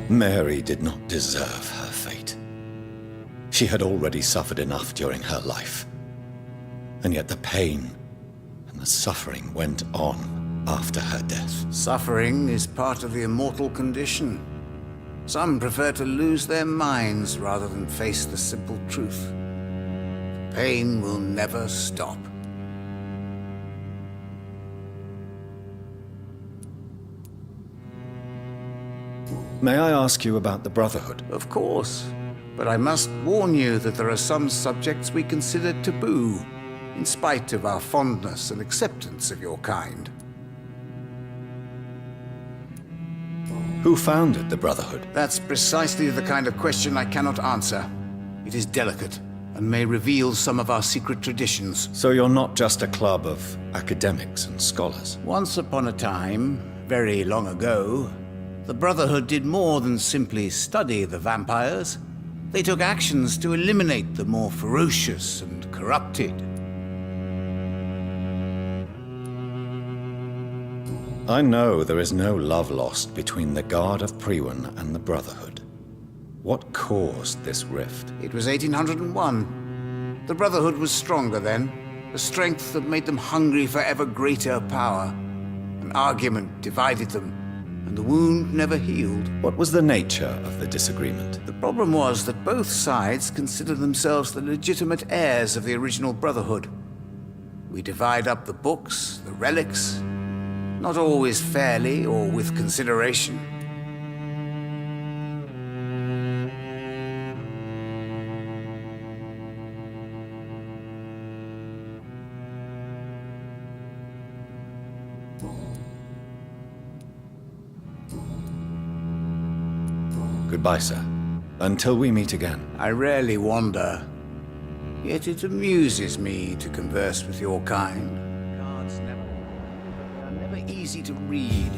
Mary did not deserve her fate. She had already suffered enough during her life. And yet the pain and the suffering went on after her death. Suffering is part of the immortal condition. Some prefer to lose their minds rather than face the simple truth. Pain will never stop. May I ask you about the Brotherhood? Of course. But I must warn you that there are some subjects we consider taboo, in spite of our fondness and acceptance of your kind. Who founded the Brotherhood? That's precisely the kind of question I cannot answer. It is delicate, and may reveal some of our secret traditions. So you're not just a club of academics and scholars? Once upon a time, very long ago, the Brotherhood did more than simply study the vampires. They took actions to eliminate the more ferocious and corrupted. I know there is no love lost between the Guard of Priwen and the Brotherhood. What caused this rift? It was 1801. The Brotherhood was stronger then, a strength that made them hungry for ever greater power. An argument divided them, and the wound never healed. What was the nature of the disagreement? The problem was that both sides considered themselves the legitimate heirs of the original Brotherhood. We divide up the books, the relics, not always fairly or with consideration. Goodbye, sir. Until we meet again. I rarely wander, yet it amuses me to converse with your kind. Cards are never easy to read.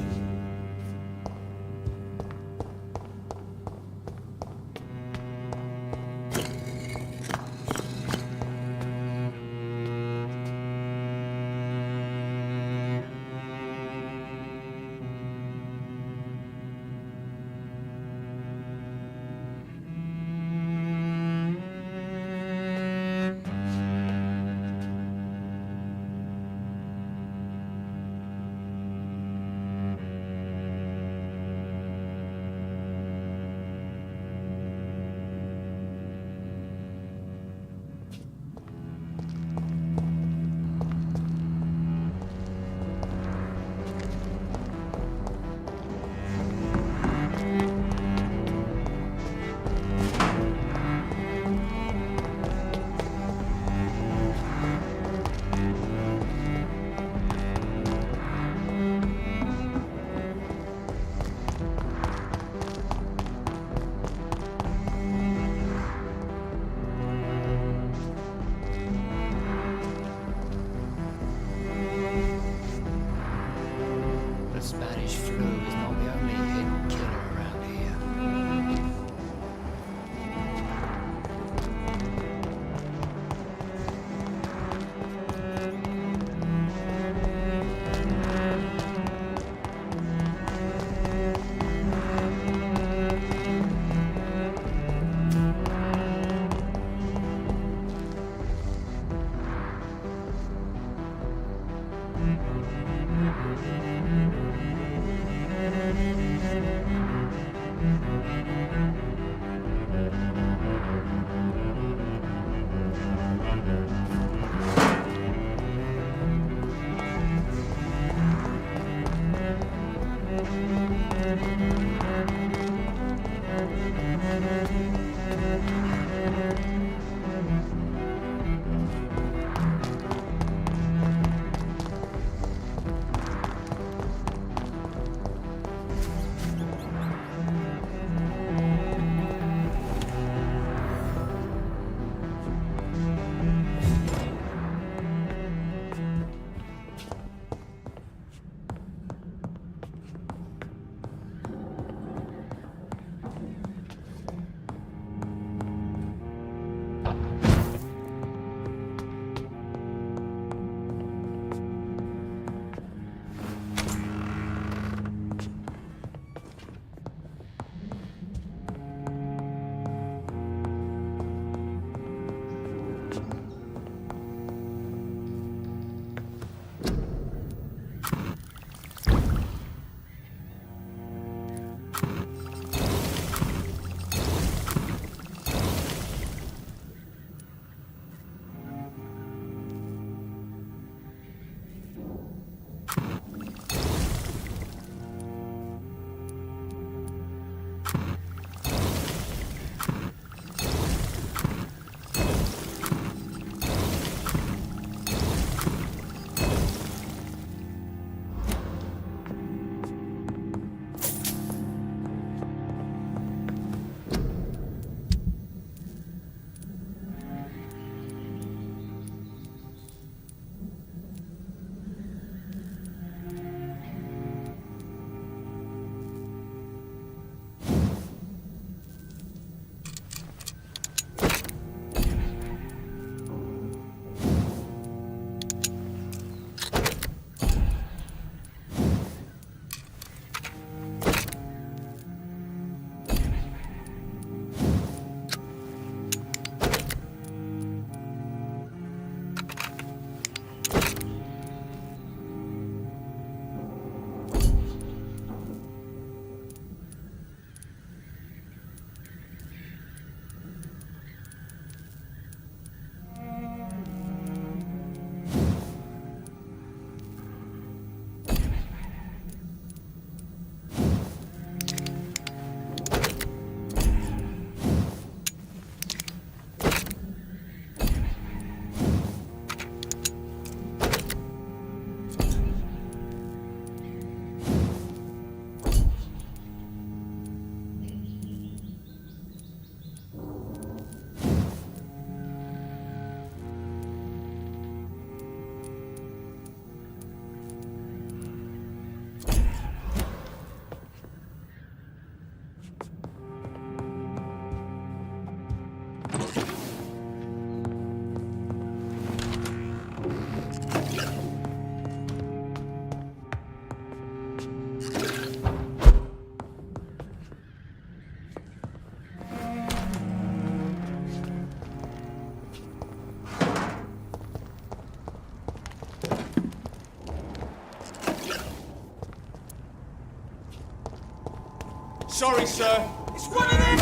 Sorry, sir. It's one of them!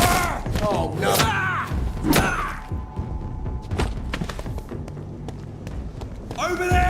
Oh, no. Over there!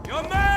You're made!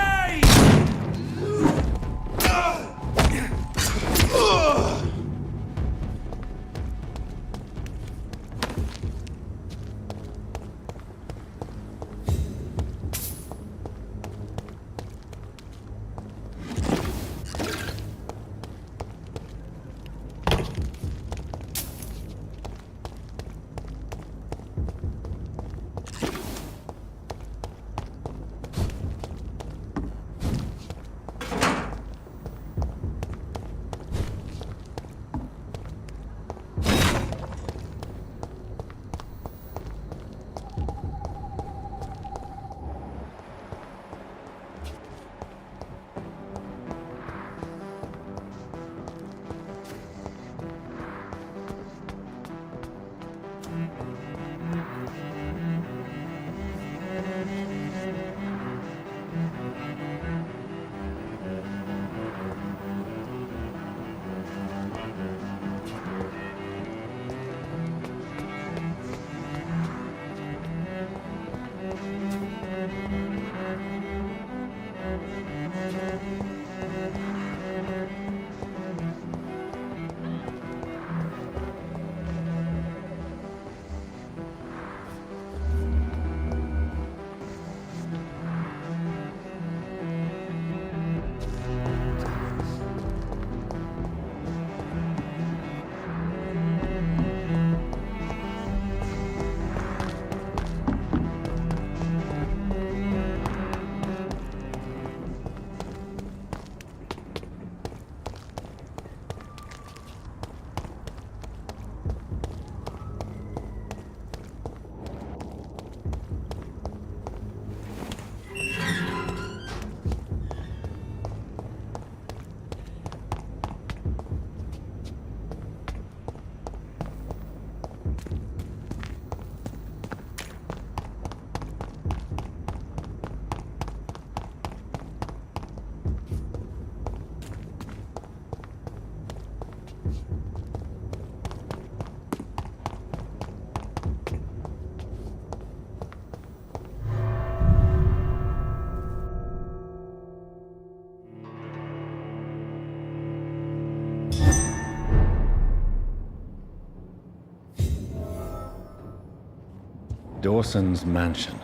Dawson's mansion.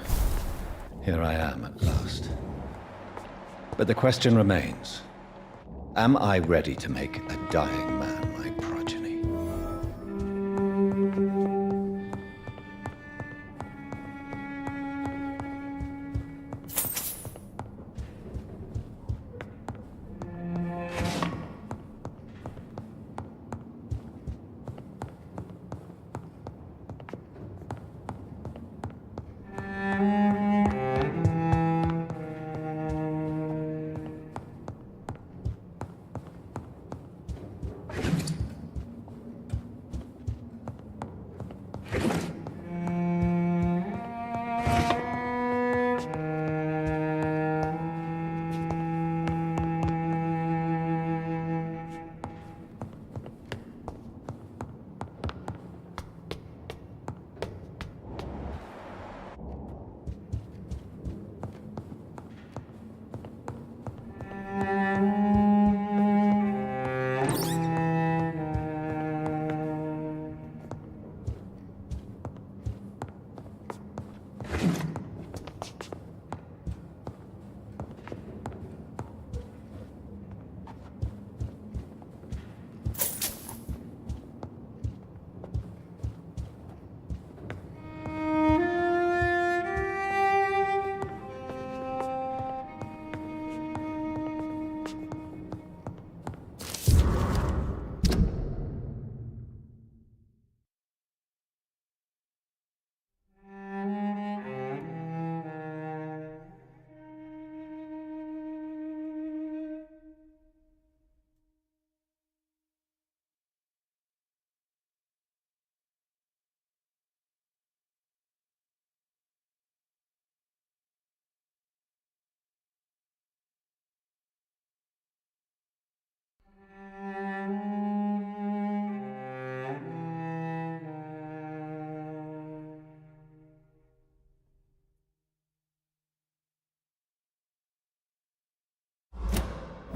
Here I am at last. But the question remains, am I ready to make a dying man my progeny?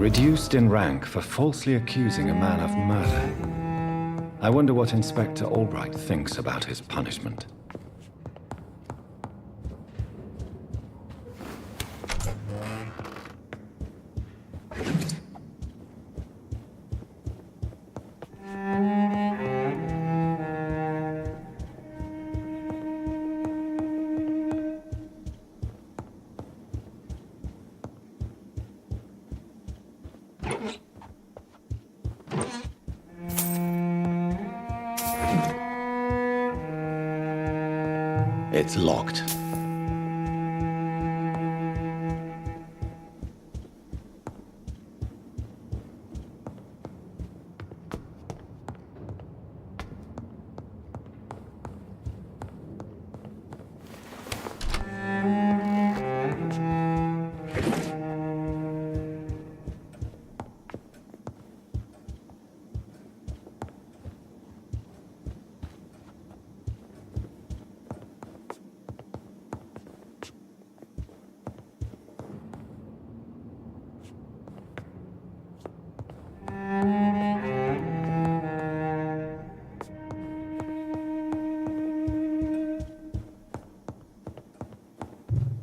Reduced in rank for falsely accusing a man of murder. I wonder what Inspector Albright thinks about his punishment. It's locked.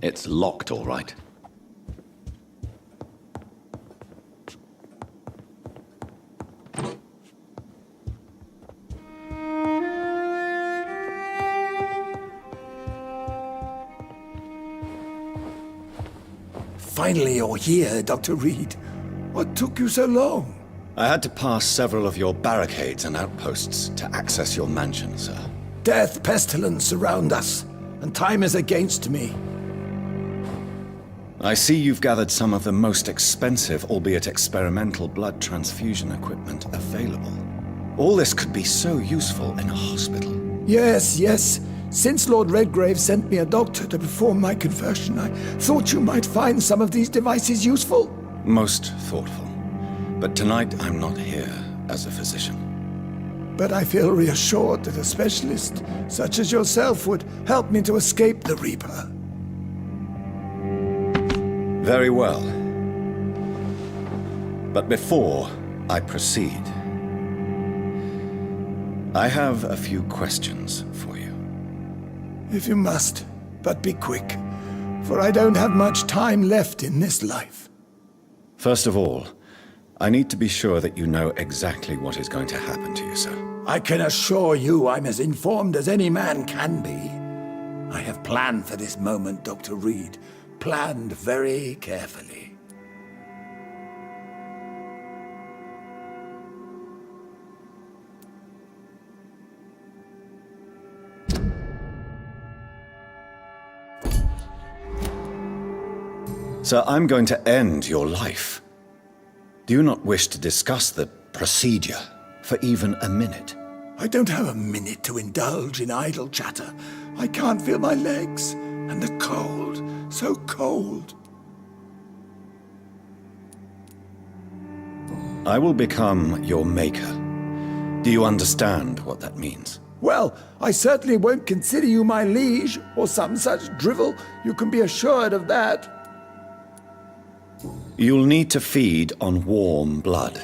It's locked, all right. Finally, you're here, Dr. Reed. What took you so long? I had to pass several of your barricades and outposts to access your mansion, sir. Death, pestilence surround us, and time is against me. I see you've gathered some of the most expensive, albeit experimental, blood transfusion equipment available. All this could be so useful in a hospital. Yes. Since Lord Redgrave sent me a doctor to perform my conversion, I thought you might find some of these devices useful. Most thoughtful. But tonight I'm not here as a physician. But I feel reassured that a specialist such as yourself would help me to escape the Reaper. Very well. But before I proceed, I have a few questions for you. If you must, but be quick, for I don't have much time left in this life. First of all, I need to be sure that you know exactly what is going to happen to you, sir. I can assure you I'm as informed as any man can be. I have planned for this moment, Dr. Reed. Planned very carefully. Sir, I'm going to end your life. Do you not wish to discuss the procedure for even a minute? I don't have a minute to indulge in idle chatter. I can't feel my legs, and the cold, so cold. I will become your maker. Do you understand what that means? Well, I certainly won't consider you my liege, or some such drivel. You can be assured of that. You'll need to feed on warm blood.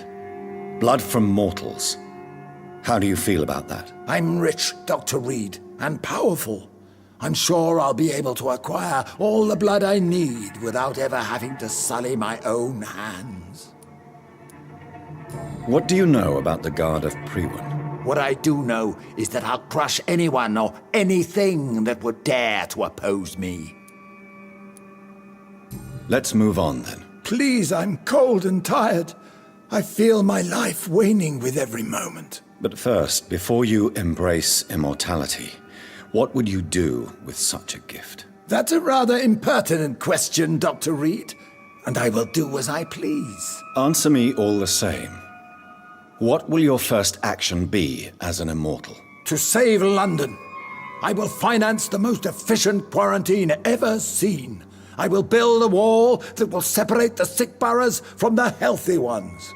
Blood from mortals. How do you feel about that? I'm rich, Dr. Reed, and powerful. I'm sure I'll be able to acquire all the blood I need without ever having to sully my own hands. What do you know about the Guard of Priwen? What I do know is that I'll crush anyone or anything that would dare to oppose me. Let's move on then. Please, I'm cold and tired. I feel my life waning with every moment. But first, before you embrace immortality, what would you do with such a gift? That's a rather impertinent question, Dr. Reed, and I will do as I please. Answer me all the same. What will your first action be as an immortal? To save London. I will finance the most efficient quarantine ever seen. I will build a wall that will separate the sick boroughs from the healthy ones.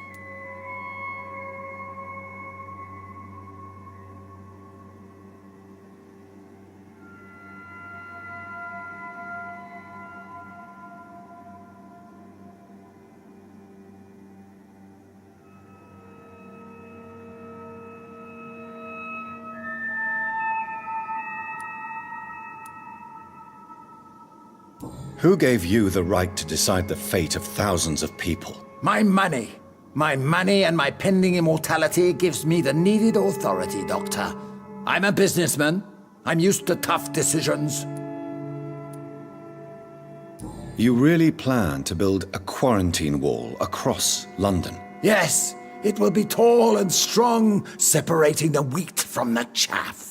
Who gave you the right to decide the fate of thousands of people? My money. My money and my pending immortality gives me the needed authority, Doctor. I'm a businessman. I'm used to tough decisions. You really plan to build a quarantine wall across London? Yes, it will be tall and strong, separating the wheat from the chaff.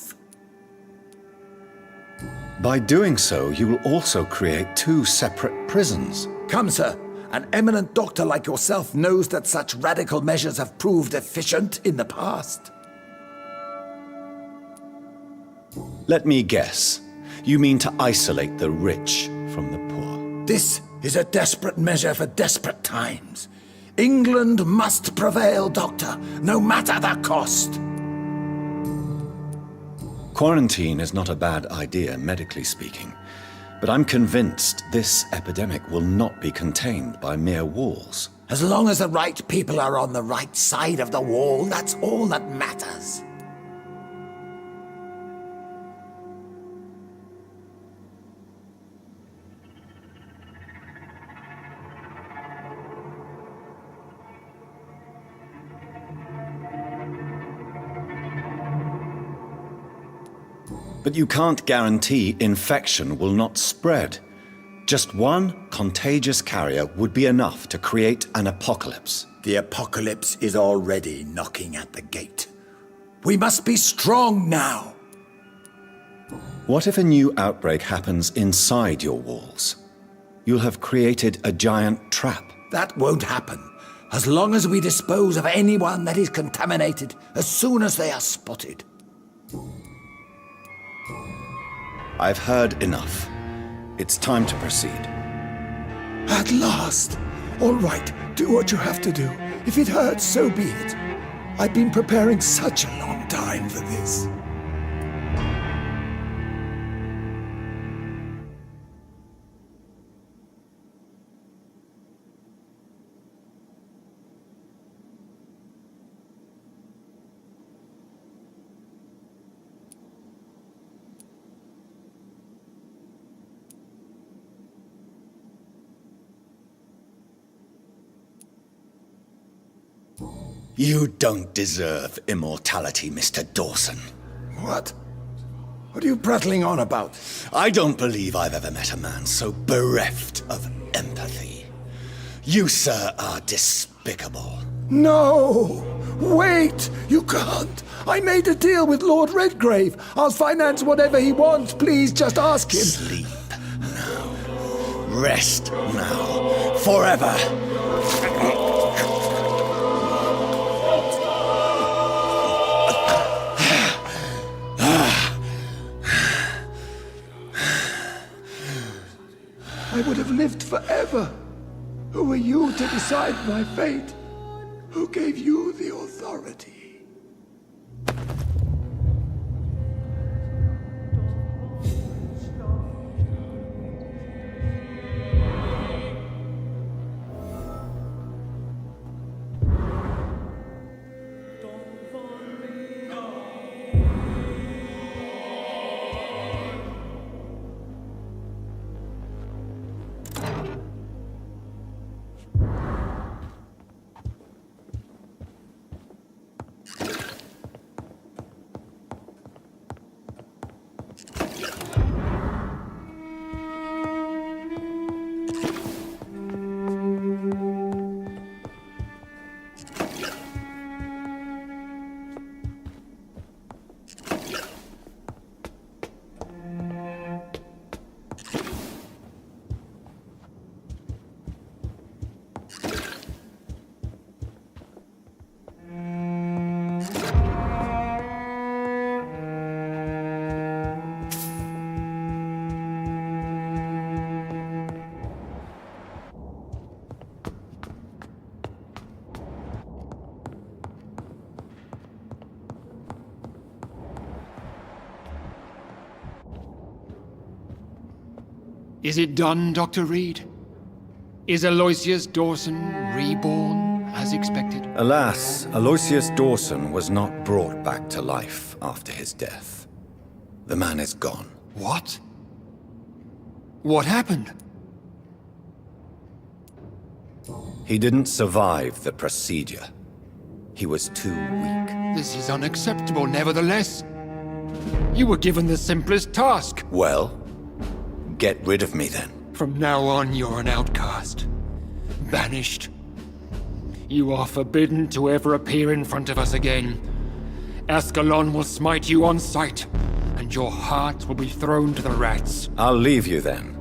By doing so, you will also create 2 separate prisons. Come, sir. An eminent doctor like yourself knows that such radical measures have proved efficient in the past. Let me guess. You mean to isolate the rich from the poor? This is a desperate measure for desperate times. England must prevail, Doctor, no matter the cost. Quarantine is not a bad idea, medically speaking. But I'm convinced this epidemic will not be contained by mere walls. As long as the right people are on the right side of the wall, that's all that matters. But you can't guarantee infection will not spread. Just one contagious carrier would be enough to create an apocalypse. The apocalypse is already knocking at the gate. We must be strong now. What if a new outbreak happens inside your walls? You'll have created a giant trap. That won't happen, as long as we dispose of anyone that is contaminated as soon as they are spotted. I've heard enough. It's time to proceed. At last! All right, do what you have to do. If it hurts, so be it. I've been preparing such a long time for this. You don't deserve immortality, Mr. Dawson. What? What are you prattling on about? I don't believe I've ever met a man so bereft of empathy. You, sir, are despicable. No! Wait! You can't! I made a deal with Lord Redgrave. I'll finance whatever he wants. Please, just ask him. Sleep now. Rest now. Forever. I would have lived forever. Who are you to decide my fate? Who gave you the authority? Is it done, Dr. Reed? Is Aloysius Dawson reborn as expected? Alas, Aloysius Dawson was not brought back to life after his death. The man is gone. What? What happened? He didn't survive the procedure. He was too weak. This is unacceptable, nevertheless. You were given the simplest task. Well, get rid of me then. From now on, you're an outcast. Banished. You are forbidden to ever appear in front of us again. Ascalon will smite you on sight, and your heart will be thrown to the rats. I'll leave you then.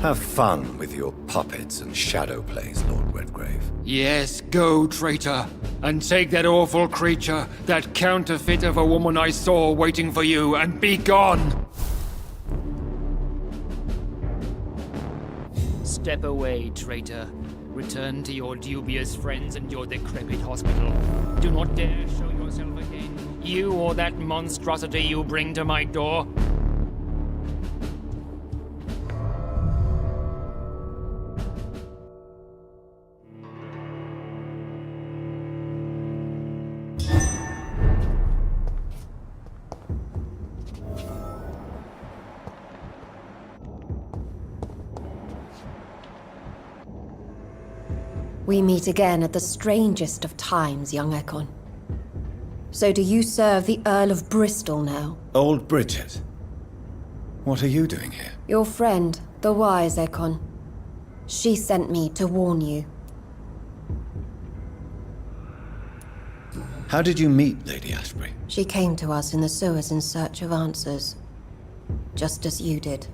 Have fun with your puppets and shadow plays, Lord Redgrave. Yes, go, traitor, and take that awful creature, that counterfeit of a woman I saw waiting for you, and be gone! Step away, traitor. Return to your dubious friends and your decrepit hospital. Do not dare show yourself again, you or that monstrosity you bring to my door. We meet again at the strangest of times, young Ekon. So do you serve the Earl of Bristol now? Old Bridget. What are you doing here? Your friend, the wise Ekon. She sent me to warn you. How did you meet Lady Ashbury? She came to us in the sewers in search of answers. Just as you did.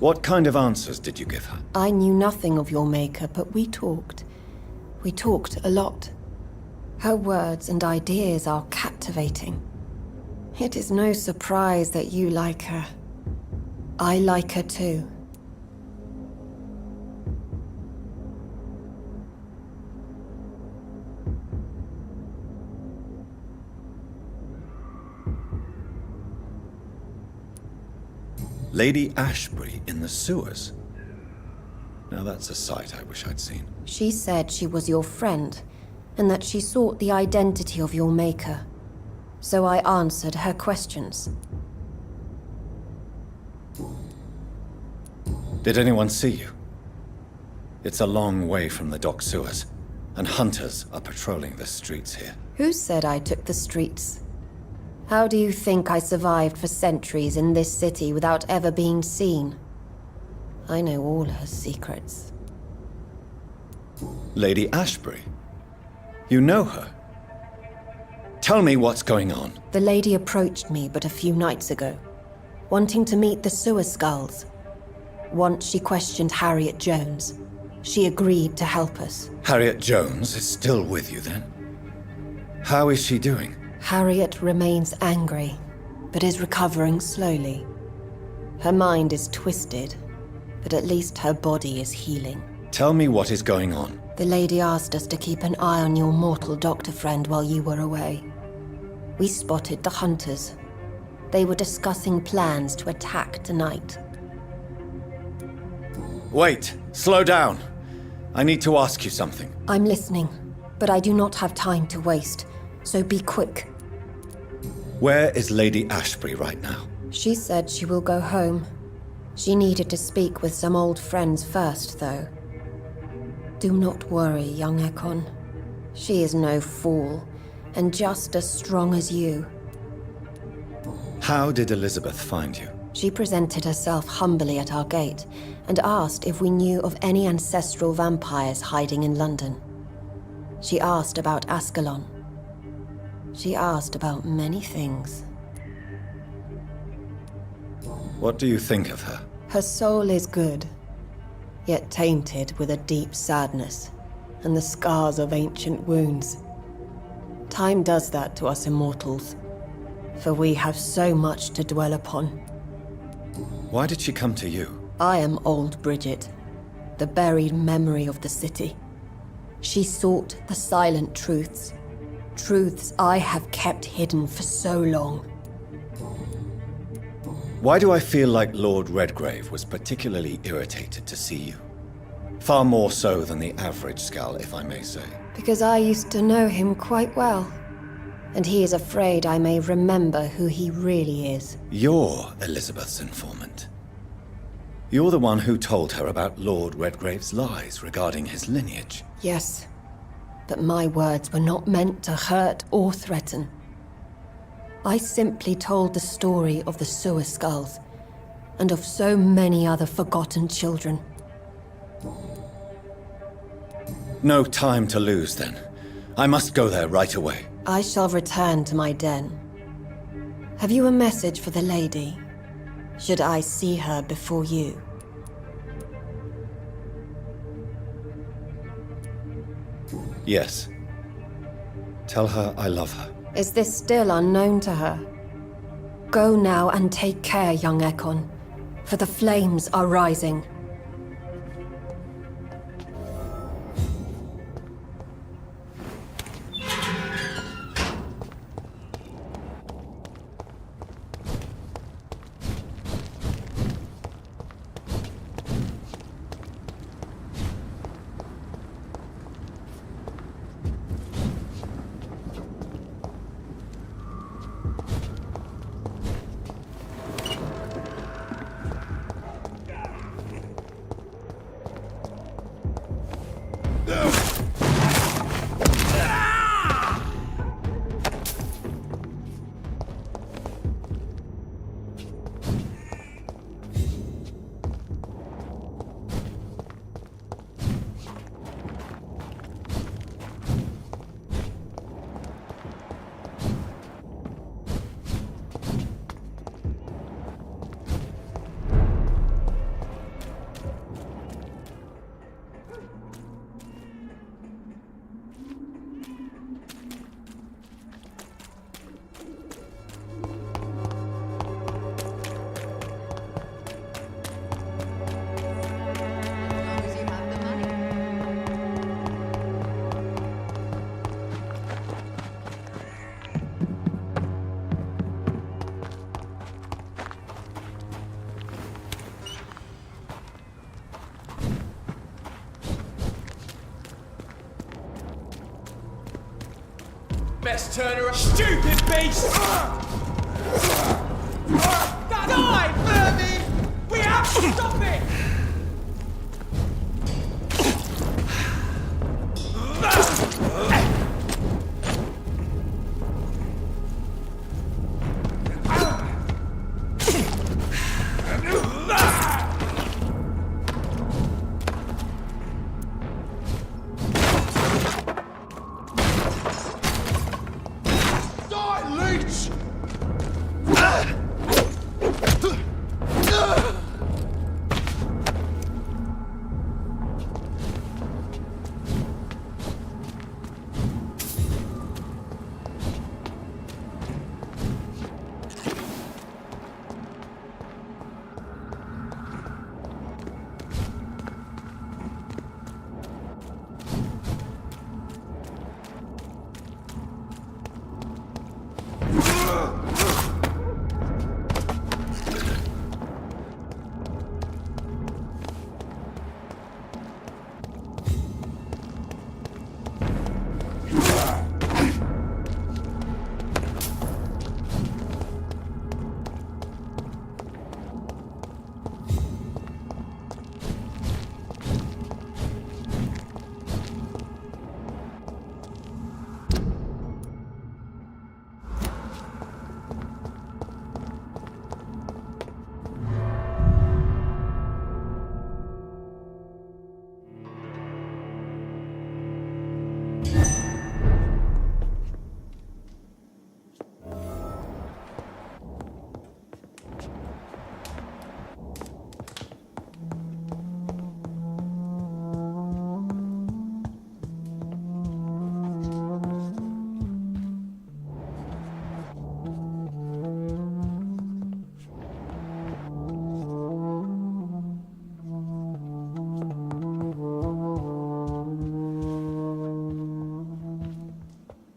What kind of answers did you give her? I knew nothing of your maker, but we talked. We talked a lot. Her words and ideas are captivating. It is no surprise that you like her. I like her too. Lady Ashbury in the sewers? Now that's a sight I wish I'd seen. She said she was your friend, and that she sought the identity of your maker. So I answered her questions. Did anyone see you? It's a long way from the dock sewers, and hunters are patrolling the streets here. Who said I took the streets? How do you think I survived for centuries in this city without ever being seen? I know all her secrets. Lady Ashbury? You know her? Tell me what's going on. The lady approached me but a few nights ago, wanting to meet the sewer skulls. Once she questioned Harriet Jones. She agreed to help us. Harriet Jones is still with you then? How is she doing? Harriet remains angry, but is recovering slowly. Her mind is twisted, but at least her body is healing. Tell me what is going on. The lady asked us to keep an eye on your mortal doctor friend while you were away. We spotted the hunters. They were discussing plans to attack tonight. Wait, slow down. I need to ask you something. I'm listening, but I do not have time to waste, so be quick. Where is Lady Ashbury right now? She said she will go home. She needed to speak with some old friends first, though. Do not worry, young Ekon. She is no fool, and just as strong as you. How did Elizabeth find you? She presented herself humbly at our gate, and asked if we knew of any ancestral vampires hiding in London. She asked about Ascalon. She asked about many things. What do you think of her? Her soul is good, yet tainted with a deep sadness and the scars of ancient wounds. Time does that to us immortals, for we have so much to dwell upon. Why did she come to you? I am old Bridget, the buried memory of the city. She sought the silent truths. Truths I have kept hidden for so long. Why do I feel like Lord Redgrave was particularly irritated to see you? Far more so than the average Skull, if I may say. Because I used to know him quite well. And he is afraid I may remember who he really is. You're Elizabeth's informant. You're the one who told her about Lord Redgrave's lies regarding his lineage. Yes, but my words were not meant to hurt or threaten. I simply told the story of the sewer skulls, and of so many other forgotten children. No time to lose, then. I must go there right away. I shall return to my den. Have you a message for the lady? Should I see her before you? Yes. Tell her I love her. Is this still unknown to her? Go now and take care, young Ekon, for the flames are rising. Best turn around. Stupid beast! Die, vermin! We have to stop it!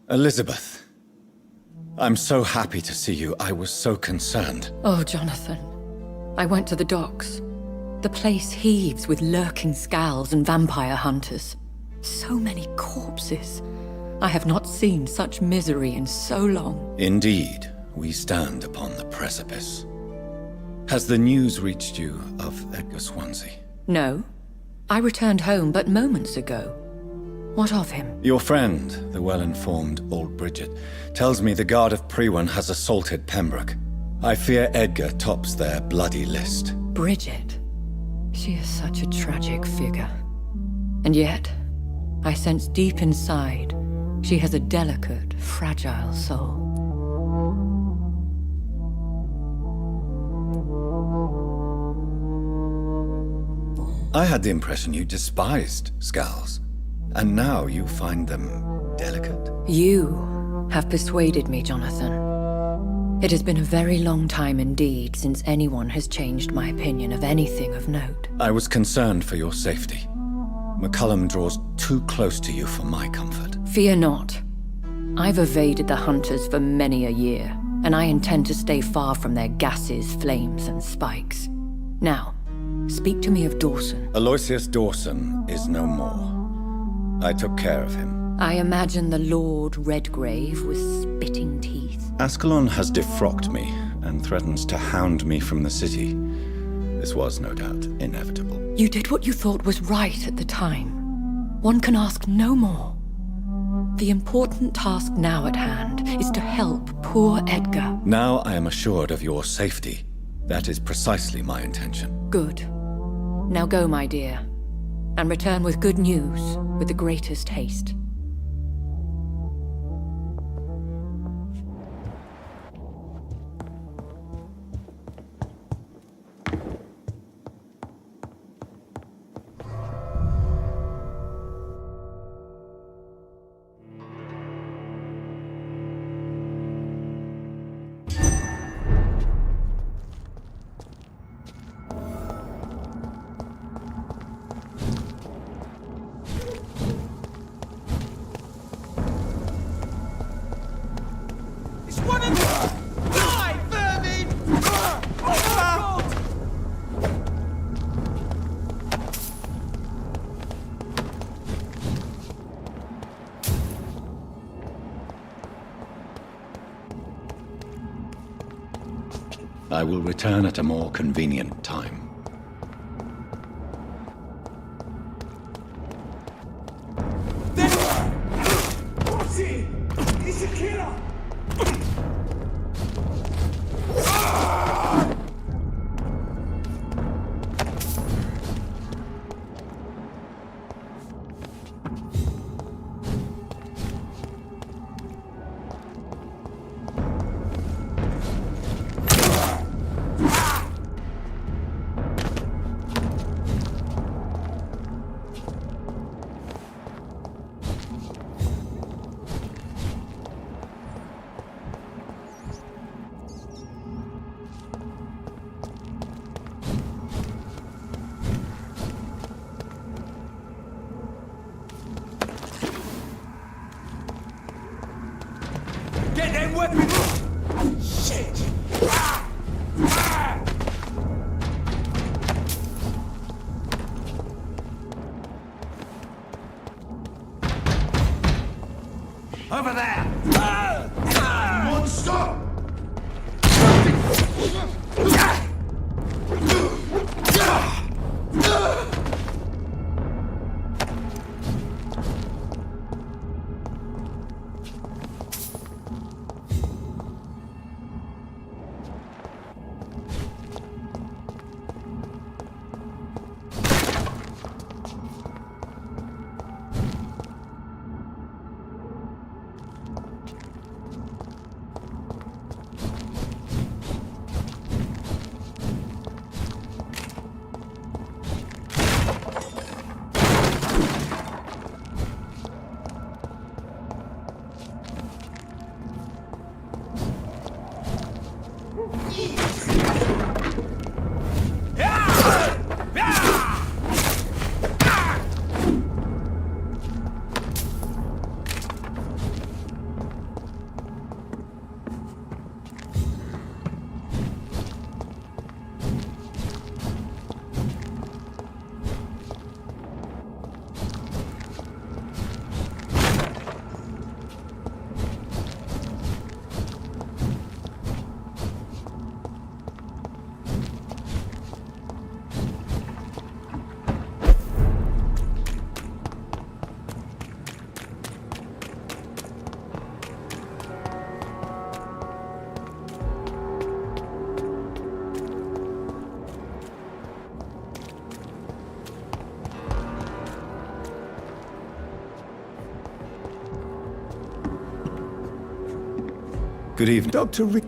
Elizabeth. I'm so happy to see you. I was so concerned. Oh, Jonathan. I went to the docks. The place heaves with lurking scows and vampire hunters. So many corpses. I have not seen such misery in so long. Indeed, we stand upon the precipice. Has the news reached you of Edgar Swansea? No. I returned home but moments ago. What of him? Your friend, the well-informed old Bridget, tells me the Guard of Priwen has assaulted Pembroke. I fear Edgar tops their bloody list. Bridget. She is such a tragic figure. And yet, I sense deep inside, she has a delicate, fragile soul. I had the impression you despised Skulls, and now you find them delicate? You have persuaded me, Jonathan. It has been a very long time indeed since anyone has changed my opinion of anything of note. I was concerned for your safety. McCullum draws too close to you for my comfort. Fear not. I've evaded the hunters for many a year, and I intend to stay far from their gases, flames, and spikes. Now, speak to me of Dawson. Aloysius Dawson is no more. I took care of him. I imagine the Lord Redgrave with spitting teeth. Ascalon has defrocked me and threatens to hound me from the city. This was, no doubt, inevitable. You did what you thought was right at the time. One can ask no more. The important task now at hand is to help poor Edgar. Now I am assured of your safety. That is precisely my intention. Good. Now go, my dear, and return with good news with the greatest haste. I will return at a more convenient time. He's a killer! Get them weapons! Shit! Over there! Monster! Good evening. Dr. Reed.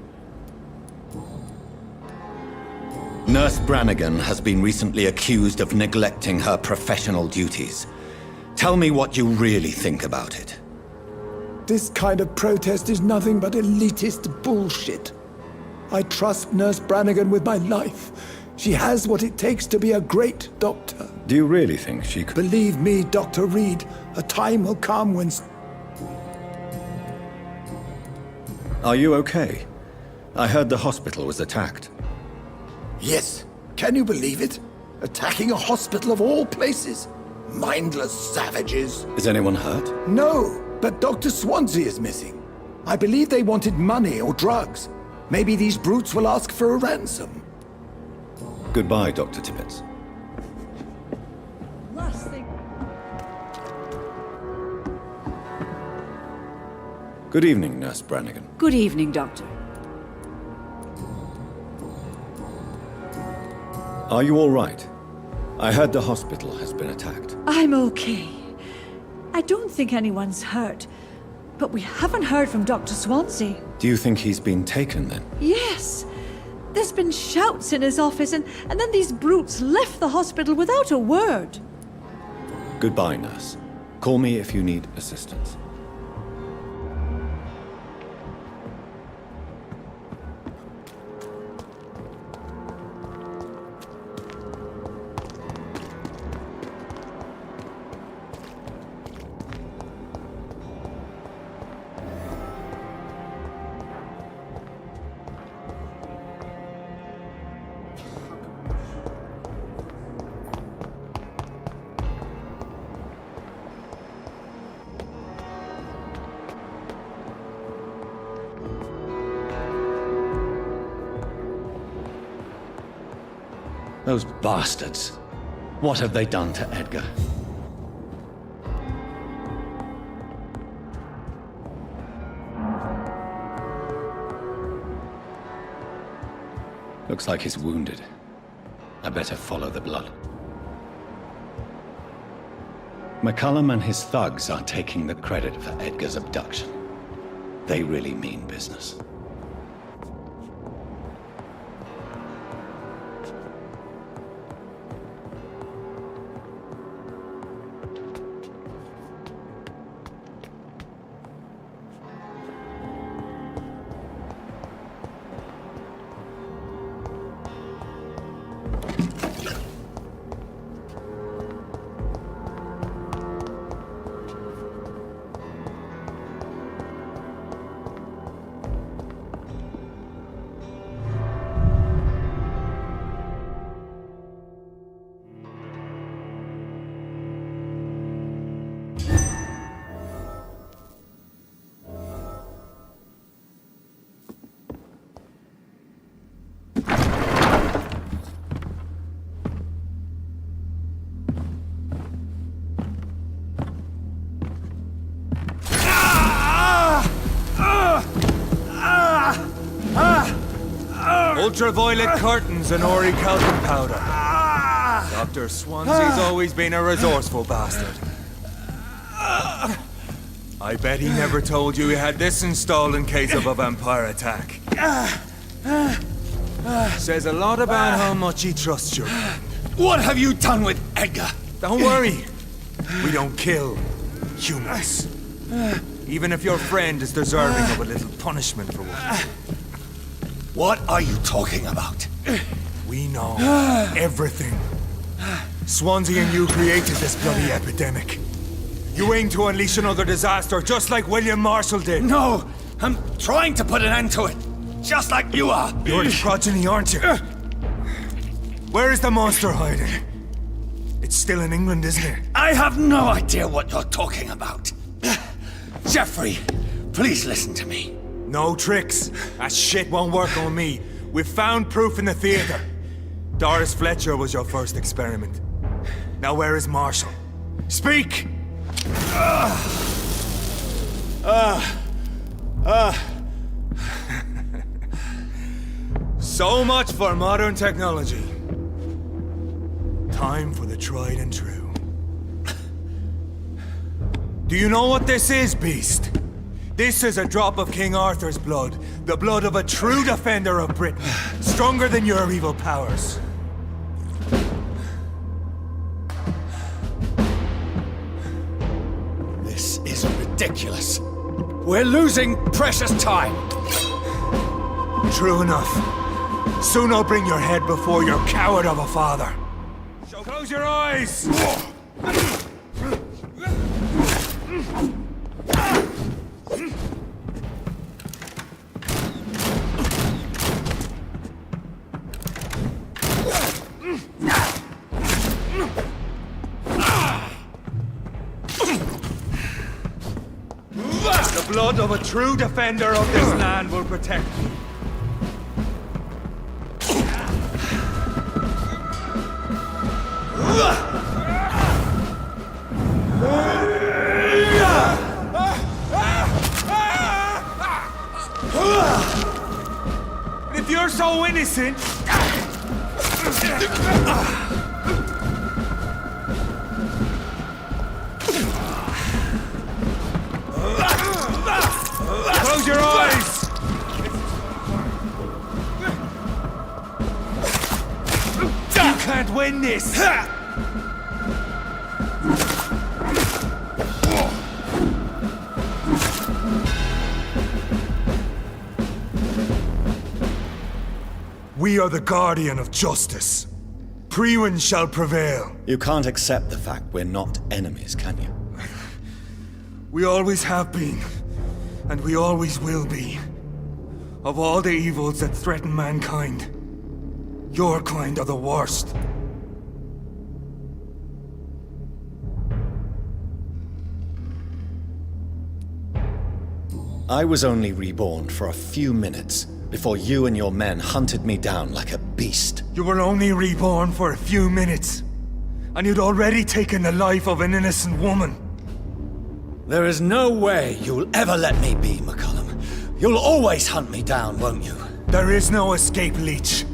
Nurse Brannigan has been recently accused of neglecting her professional duties. Tell me what you really think about it. This kind of protest is nothing but elitist bullshit. I trust Nurse Brannigan with my life. She has what it takes to be a great doctor. Do you really think she could? Believe me, Dr. Reed, a time will come when... Are you okay? I heard the hospital was attacked. Yes. Can you believe it? Attacking a hospital of all places. Mindless savages. Is anyone hurt? No, but Dr. Swansea is missing. I believe they wanted money or drugs. Maybe these brutes will ask for a ransom. Goodbye, Dr. Tibbets. Last thing. Good evening, Nurse Brannigan. Good evening, Doctor. Are you all right? I heard the hospital has been attacked. I'm okay. I don't think anyone's hurt. But we haven't heard from Dr. Swansea. Do you think he's been taken then? Yes. There's been shouts in his office, and then these brutes left the hospital without a word. Goodbye, nurse. Call me if you need assistance. Those bastards. What have they done to Edgar? Looks like he's wounded. I better follow the blood. McCullum and his thugs are taking the credit for Edgar's abduction. They really mean business. Ultraviolet curtains and orichalcum powder. Dr. Swansea's always been a resourceful bastard. I bet he never told you he had this installed in case of a vampire attack. Says a lot about how much he trusts you. What have you done with Edgar? Don't worry. We don't kill humans. Even if your friend is deserving of a little punishment for what. What are you talking about? We know everything. Swansea and you created this bloody epidemic. You aim to unleash another disaster, just like William Marshall did. No! I'm trying to put an end to it, just like you are. You're his progeny, aren't you? Where is the monster hiding? It's still in England, isn't it? I have no idea what you're talking about. Jeffrey, please listen to me. No tricks. That shit won't work on me. We've found proof in the theater. Doris Fletcher was your first experiment. Now where is Marshall? Speak! So much for modern technology. Time for the tried and true. Do you know what this is, Beast? This is a drop of King Arthur's blood. The blood of a true defender of Britain. Stronger than your evil powers. This is ridiculous. We're losing precious time. True enough. Soon I'll bring your head before your coward of a father. So close your eyes! The blood of a true defender of this land will protect me. If you're so innocent... Close your eyes! You can't win this! We are the guardian of justice. Priwen shall prevail. You can't accept the fact we're not enemies, can you? We always have been, and we always will be. Of all the evils that threaten mankind, your kind are the worst. I was only reborn for a few minutes before you and your men hunted me down like a beast. You were only reborn for a few minutes, and you'd already taken the life of an innocent woman. There is no way you'll ever let me be, McCullum. You'll always hunt me down, won't you? There is no escape, Leech.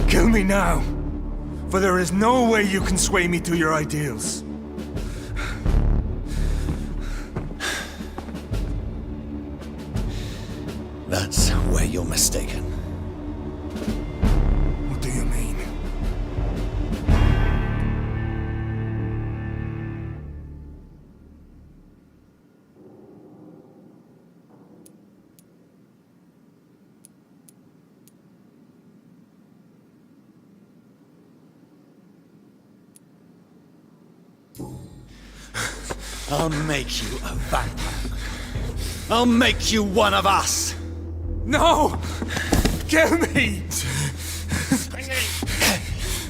Kill me now, for there is no way you can sway me to your ideals. That's where you're mistaken. What do you mean? I'll make you a vampire. I'll make you one of us! No! Kill me!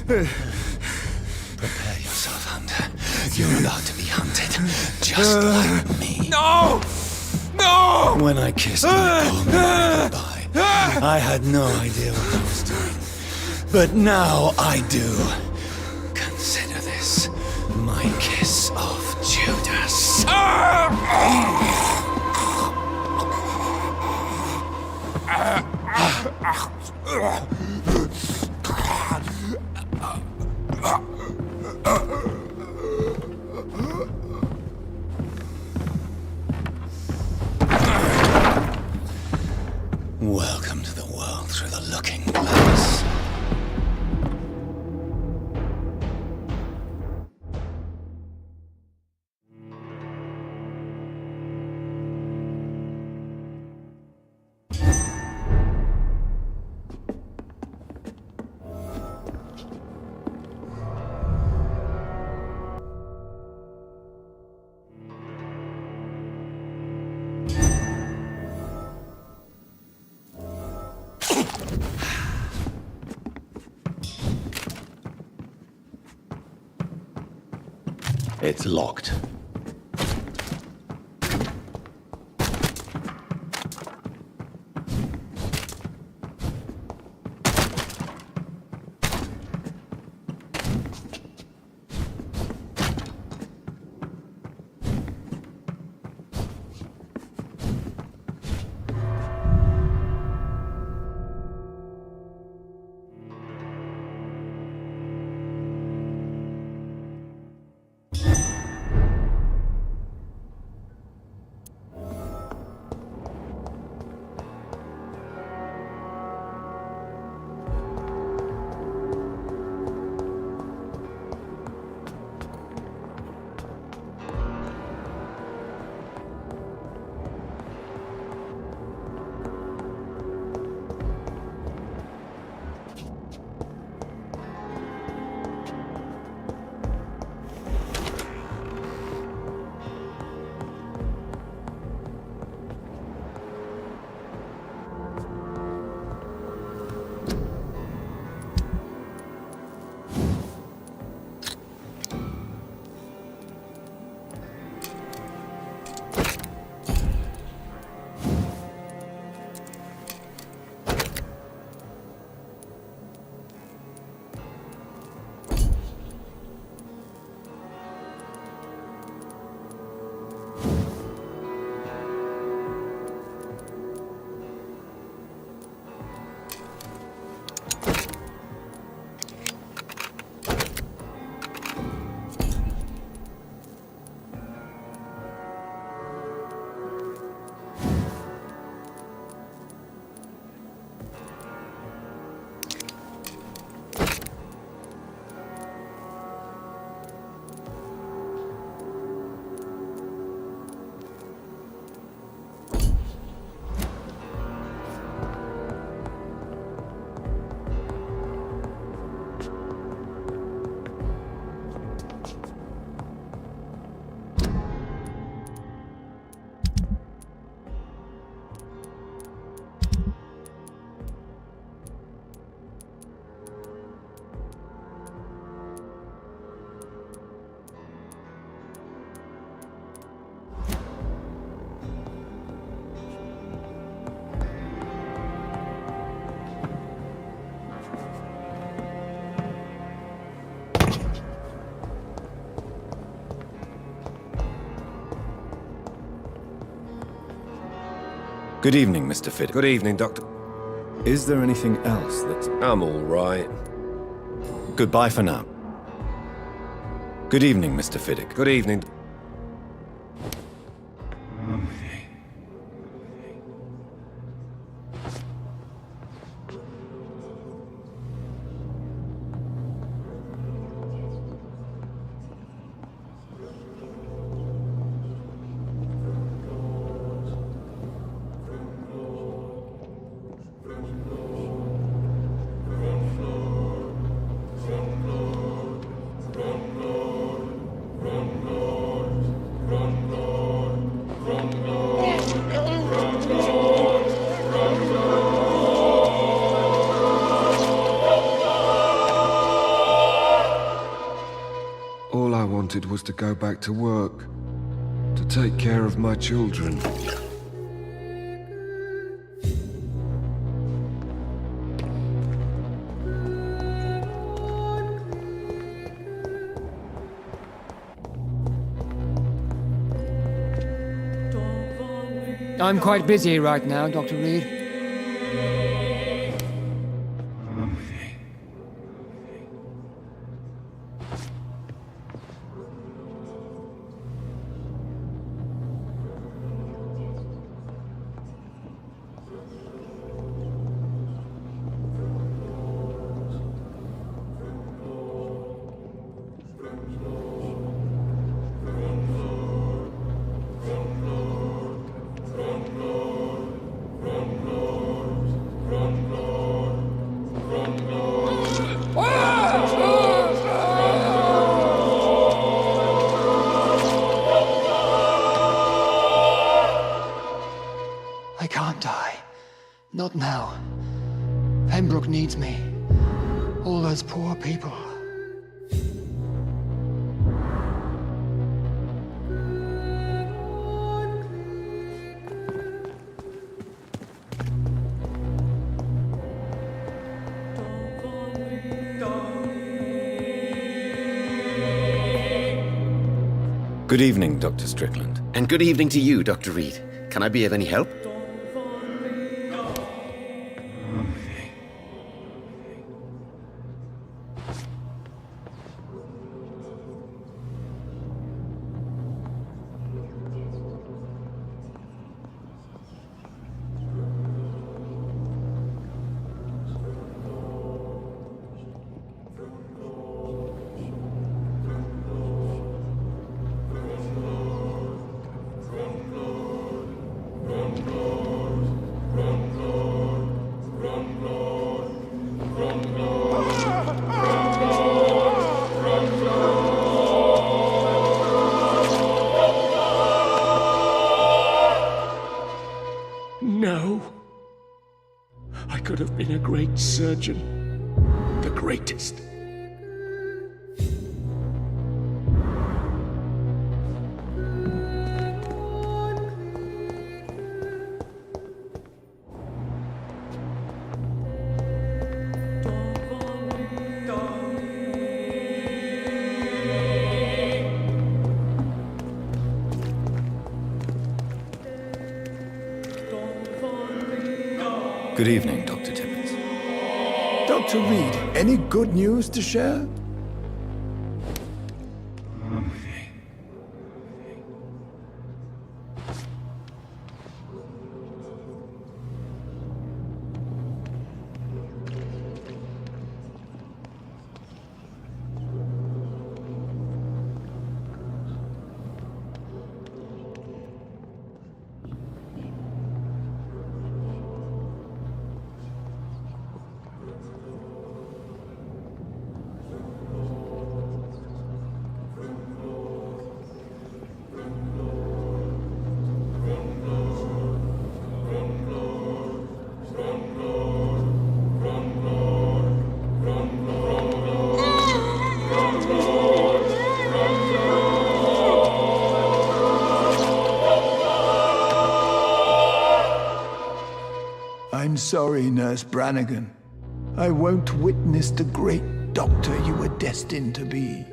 Prepare yourself, Hunter. You're about to be hunted, just like me. No! No! When I kissed my poor mother goodbye, I had no idea what I was doing. But now I do. Consider this my kiss of Judas. Welcome to the world through the looking glass. It's locked. Good evening, Mr. Fiddick. Good evening, Doctor. Is there anything else that... I'm all right. Goodbye for now. Good evening, Mr. Fiddick. Good evening. All I wanted was to go back to work, to take care of my children. I'm quite busy right now, Dr. Reed. I can't die. Not now. Pembroke needs me. All those poor people. Good evening, Dr. Strickland. And good evening to you, Dr. Reed. Can I be of any help? No. I could have been a great surgeon. The greatest. Good evening, Dr. Timmins. Dr. Reed, any good news to share? I'm sorry, Nurse Brannigan. I won't witness the great doctor you were destined to be.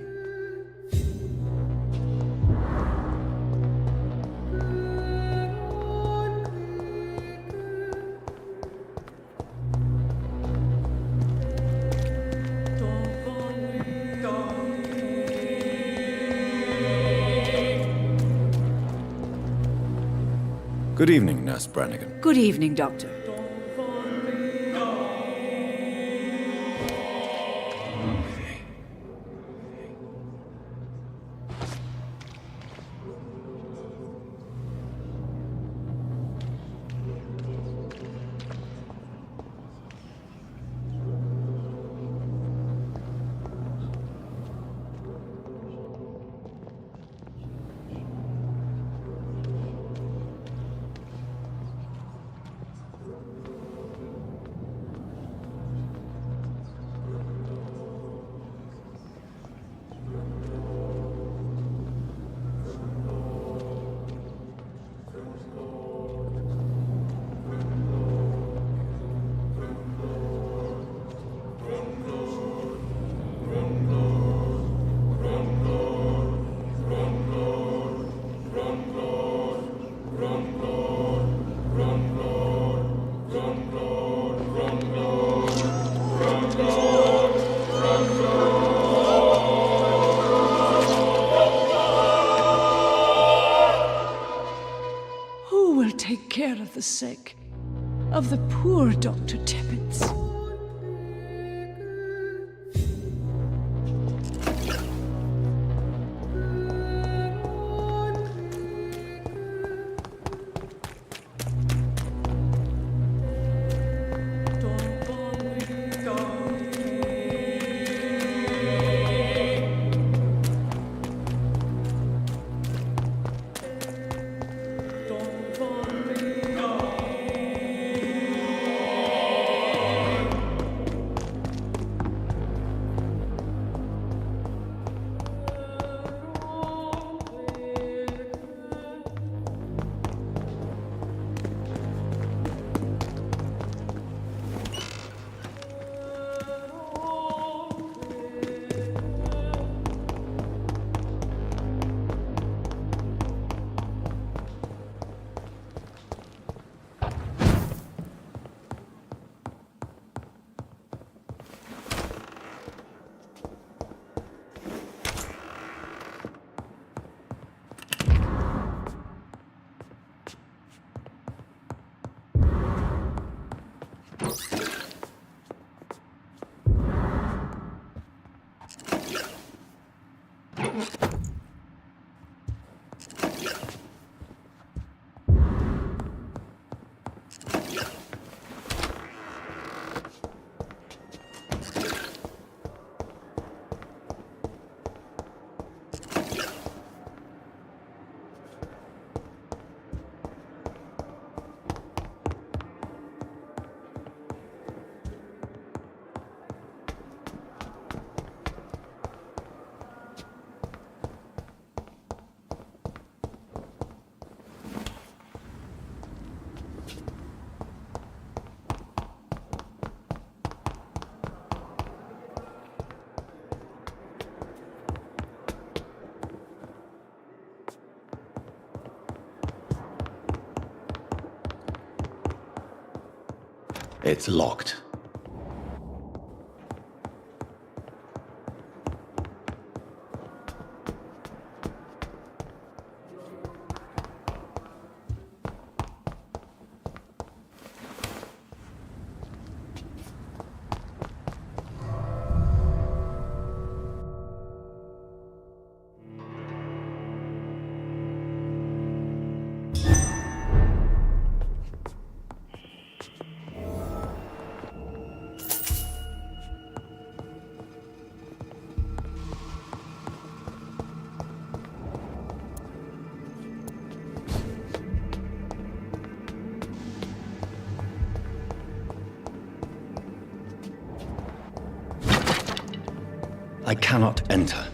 Good evening, Nurse Brannigan. Good evening, Doctor. Who will take care of the sick? Of the poor, Dr. Tippins? It's locked. I cannot enter.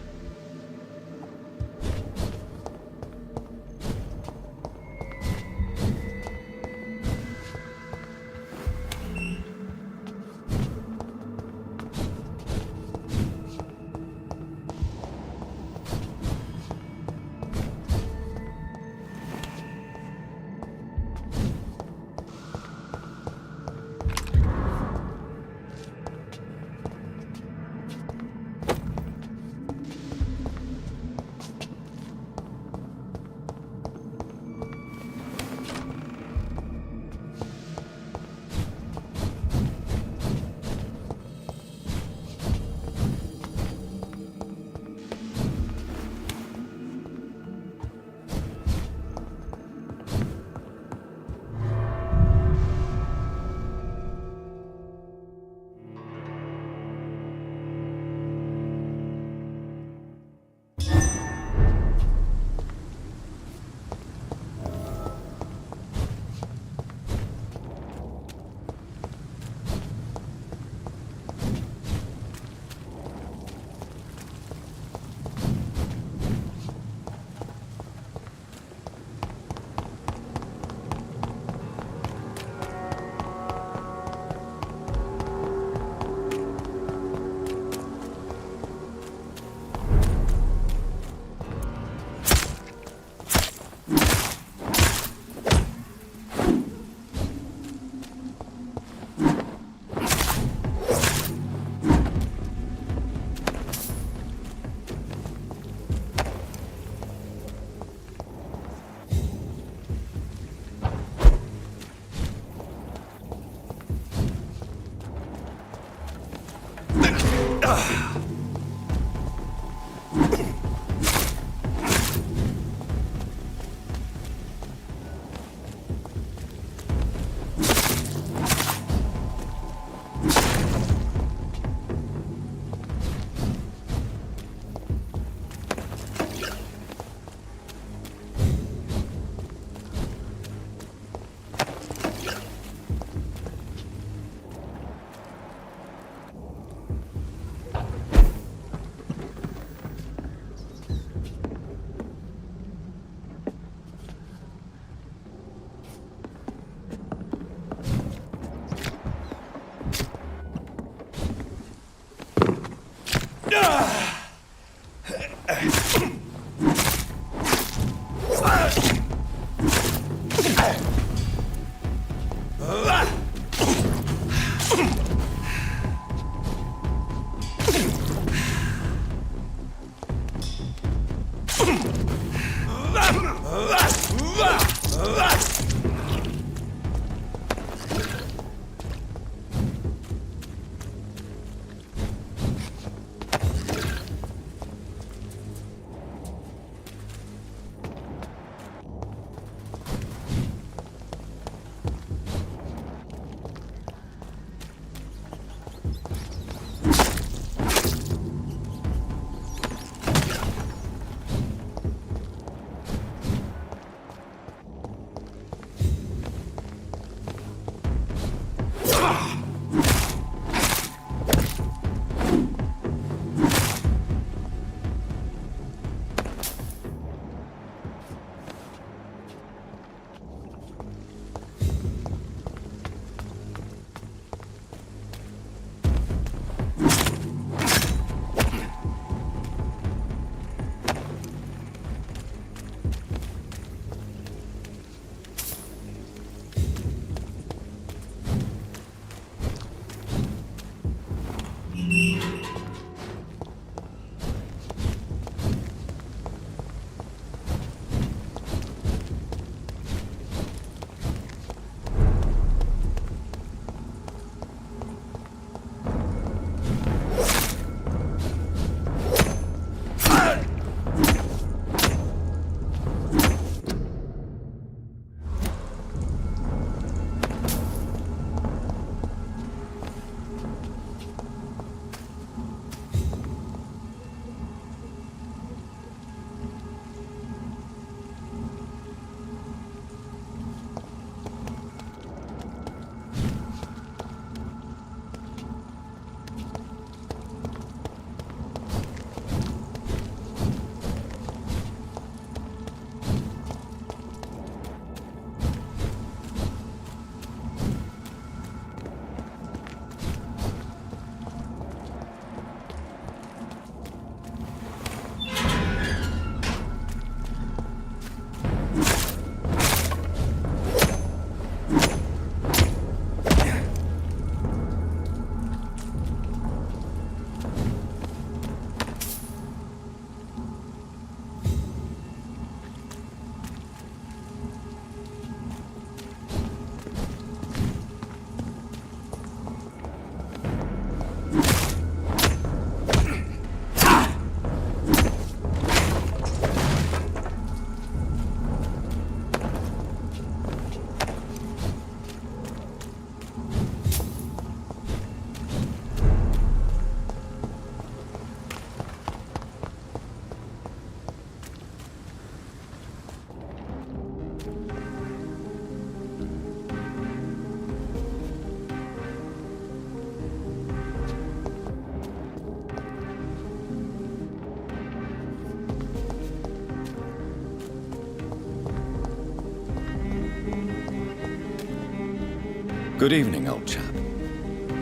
Good evening, old chap.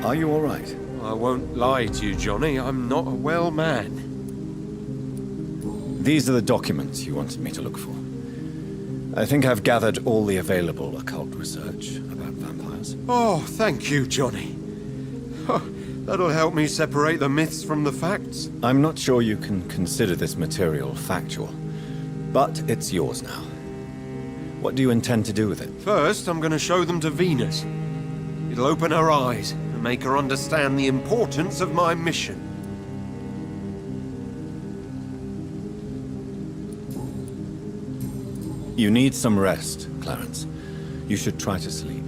Are you all right? I won't lie to you, Johnny. I'm not a well man. These are the documents you wanted me to look for. I think I've gathered all the available occult research about vampires. Oh, thank you, Johnny. That'll help me separate the myths from the facts. I'm not sure you can consider this material factual, but it's yours now. What do you intend to do with it? First, I'm going to show them to Venus. It'll open her eyes and make her understand the importance of my mission. You need some rest, Clarence. You should try to sleep.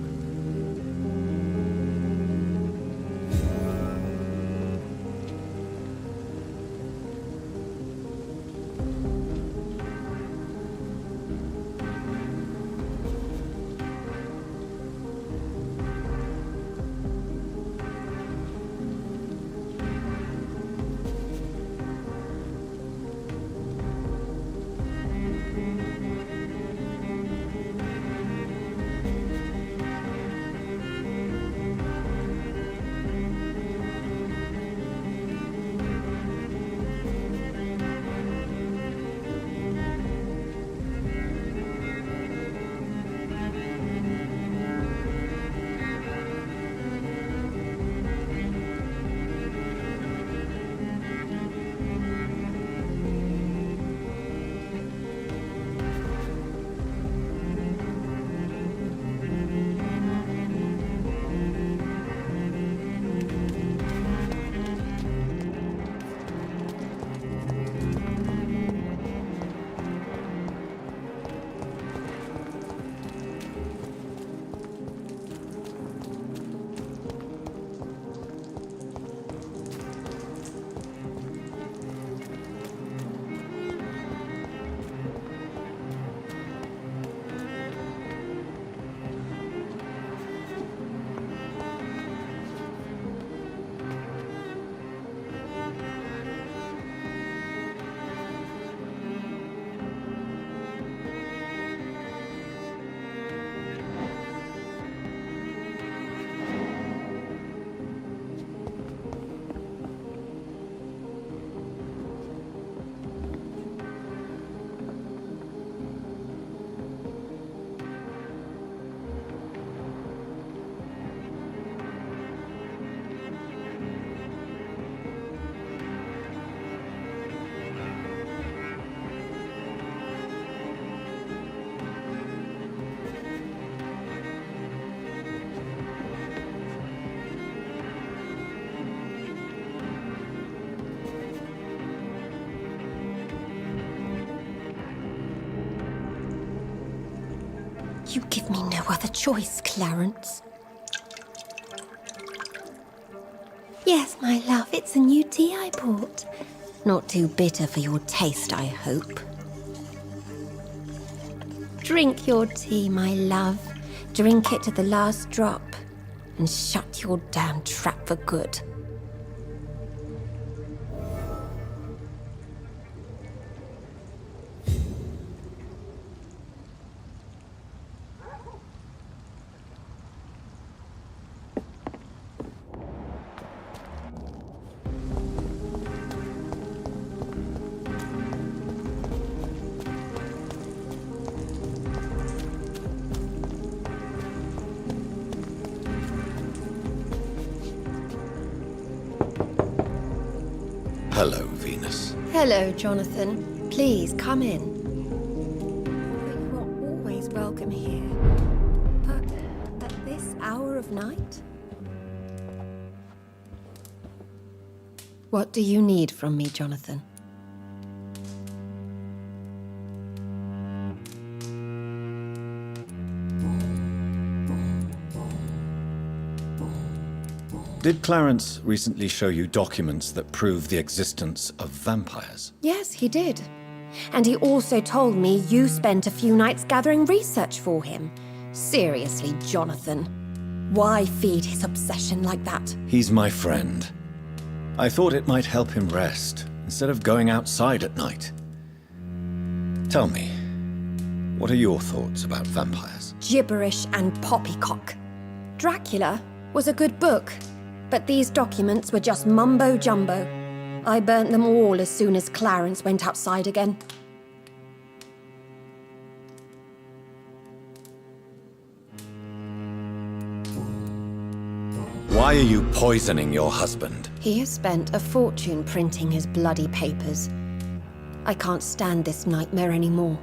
You give me no other choice, Clarence. Yes, my love, it's a new tea I bought. Not too bitter for your taste, I hope. Drink your tea, my love. Drink it to the last drop. And shut your damn trap for good. Hello, Venus. Hello, Jonathan. Please, come in. You are always welcome here. But at this hour of night? What do you need from me, Jonathan? Did Clarence recently show you documents that prove the existence of vampires? Yes, he did. And he also told me you spent a few nights gathering research for him. Seriously, Jonathan. Why feed his obsession like that? He's my friend. I thought it might help him rest, instead of going outside at night. Tell me, what are your thoughts about vampires? Gibberish and poppycock. Dracula was a good book, but these documents were just mumbo-jumbo. I burnt them all as soon as Clarence went outside again. Why are you poisoning your husband? He has spent a fortune printing his bloody papers. I can't stand this nightmare anymore.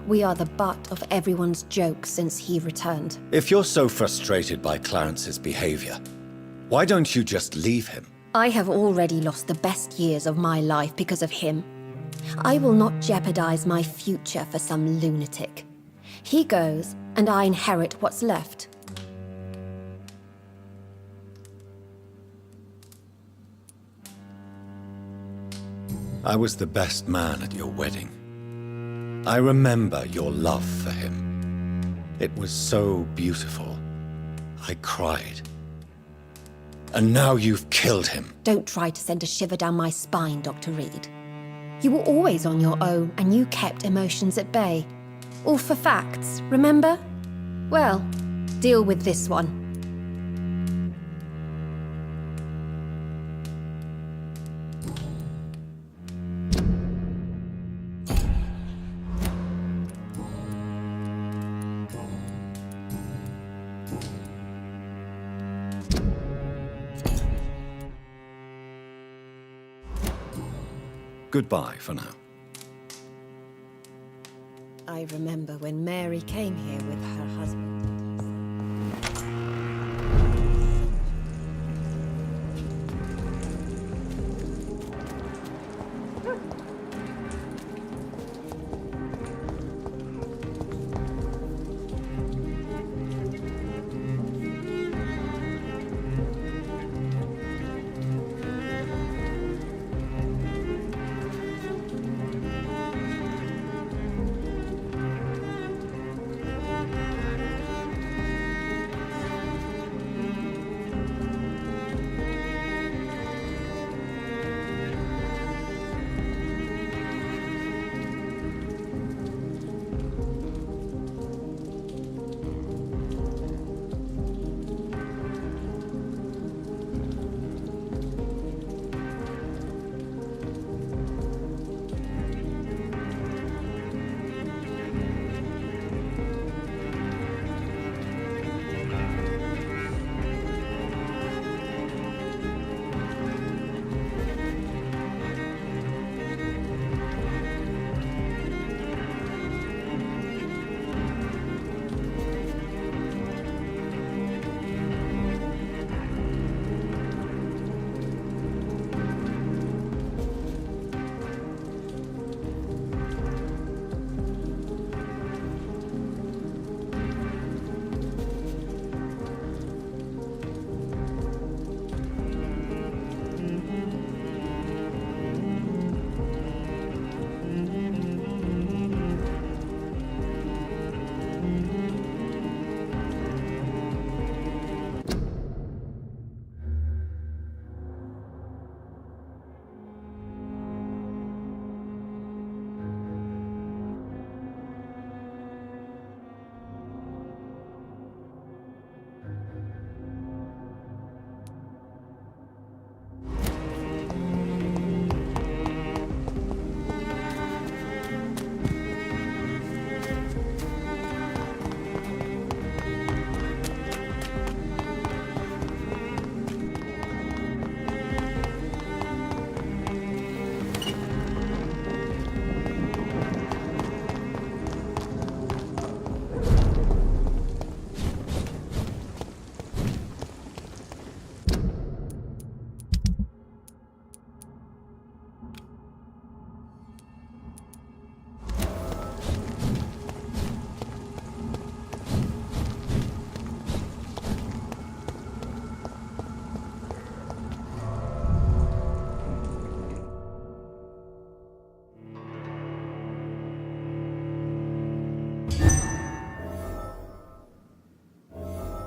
We are the butt of everyone's jokes since he returned. If you're so frustrated by Clarence's behavior, why don't you just leave him? I have already lost the best years of my life because of him. I will not jeopardize my future for some lunatic. He goes, and I inherit what's left. I was the best man at your wedding. I remember your love for him. It was so beautiful. I cried. And now you've killed him. Don't try to send a shiver down my spine, Dr. Reed. You were always on your own, and you kept emotions at bay. All for facts, remember? Well, deal with this one. Goodbye for now. I remember when Mary came here with her husband.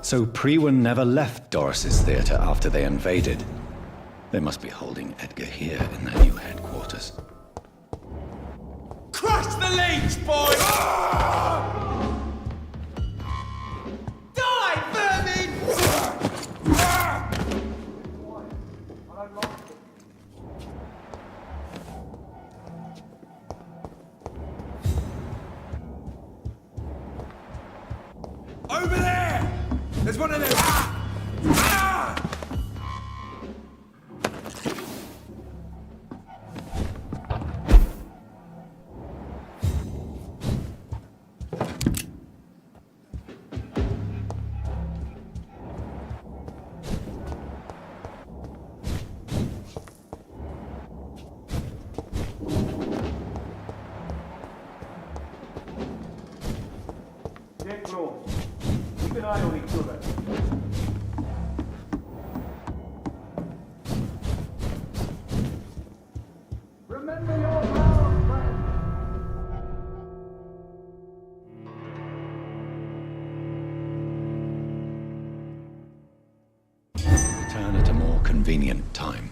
So Priwen never left Doris's theater after they invaded. They must be holding Edgar here in their new headquarters. Crush the leech, boys! Die, vermin! Over there! There's one of them! Stay close. Keep an eye on each other. Remember your vows, friends. Return at a more convenient time.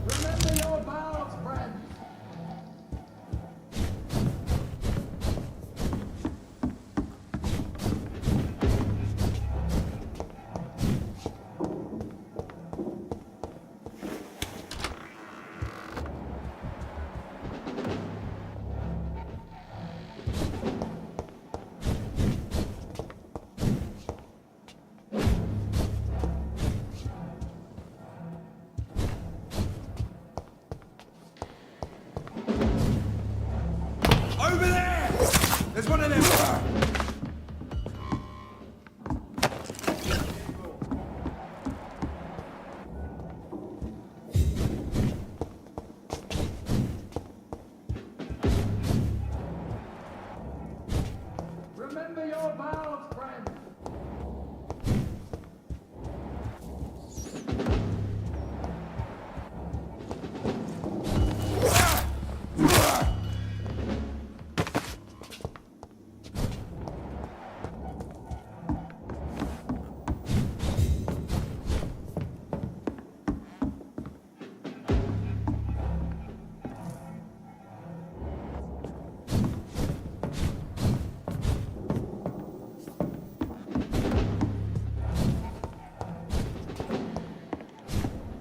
Remember your vows, friends. Over there! There's one of them! Remember your vows, friends.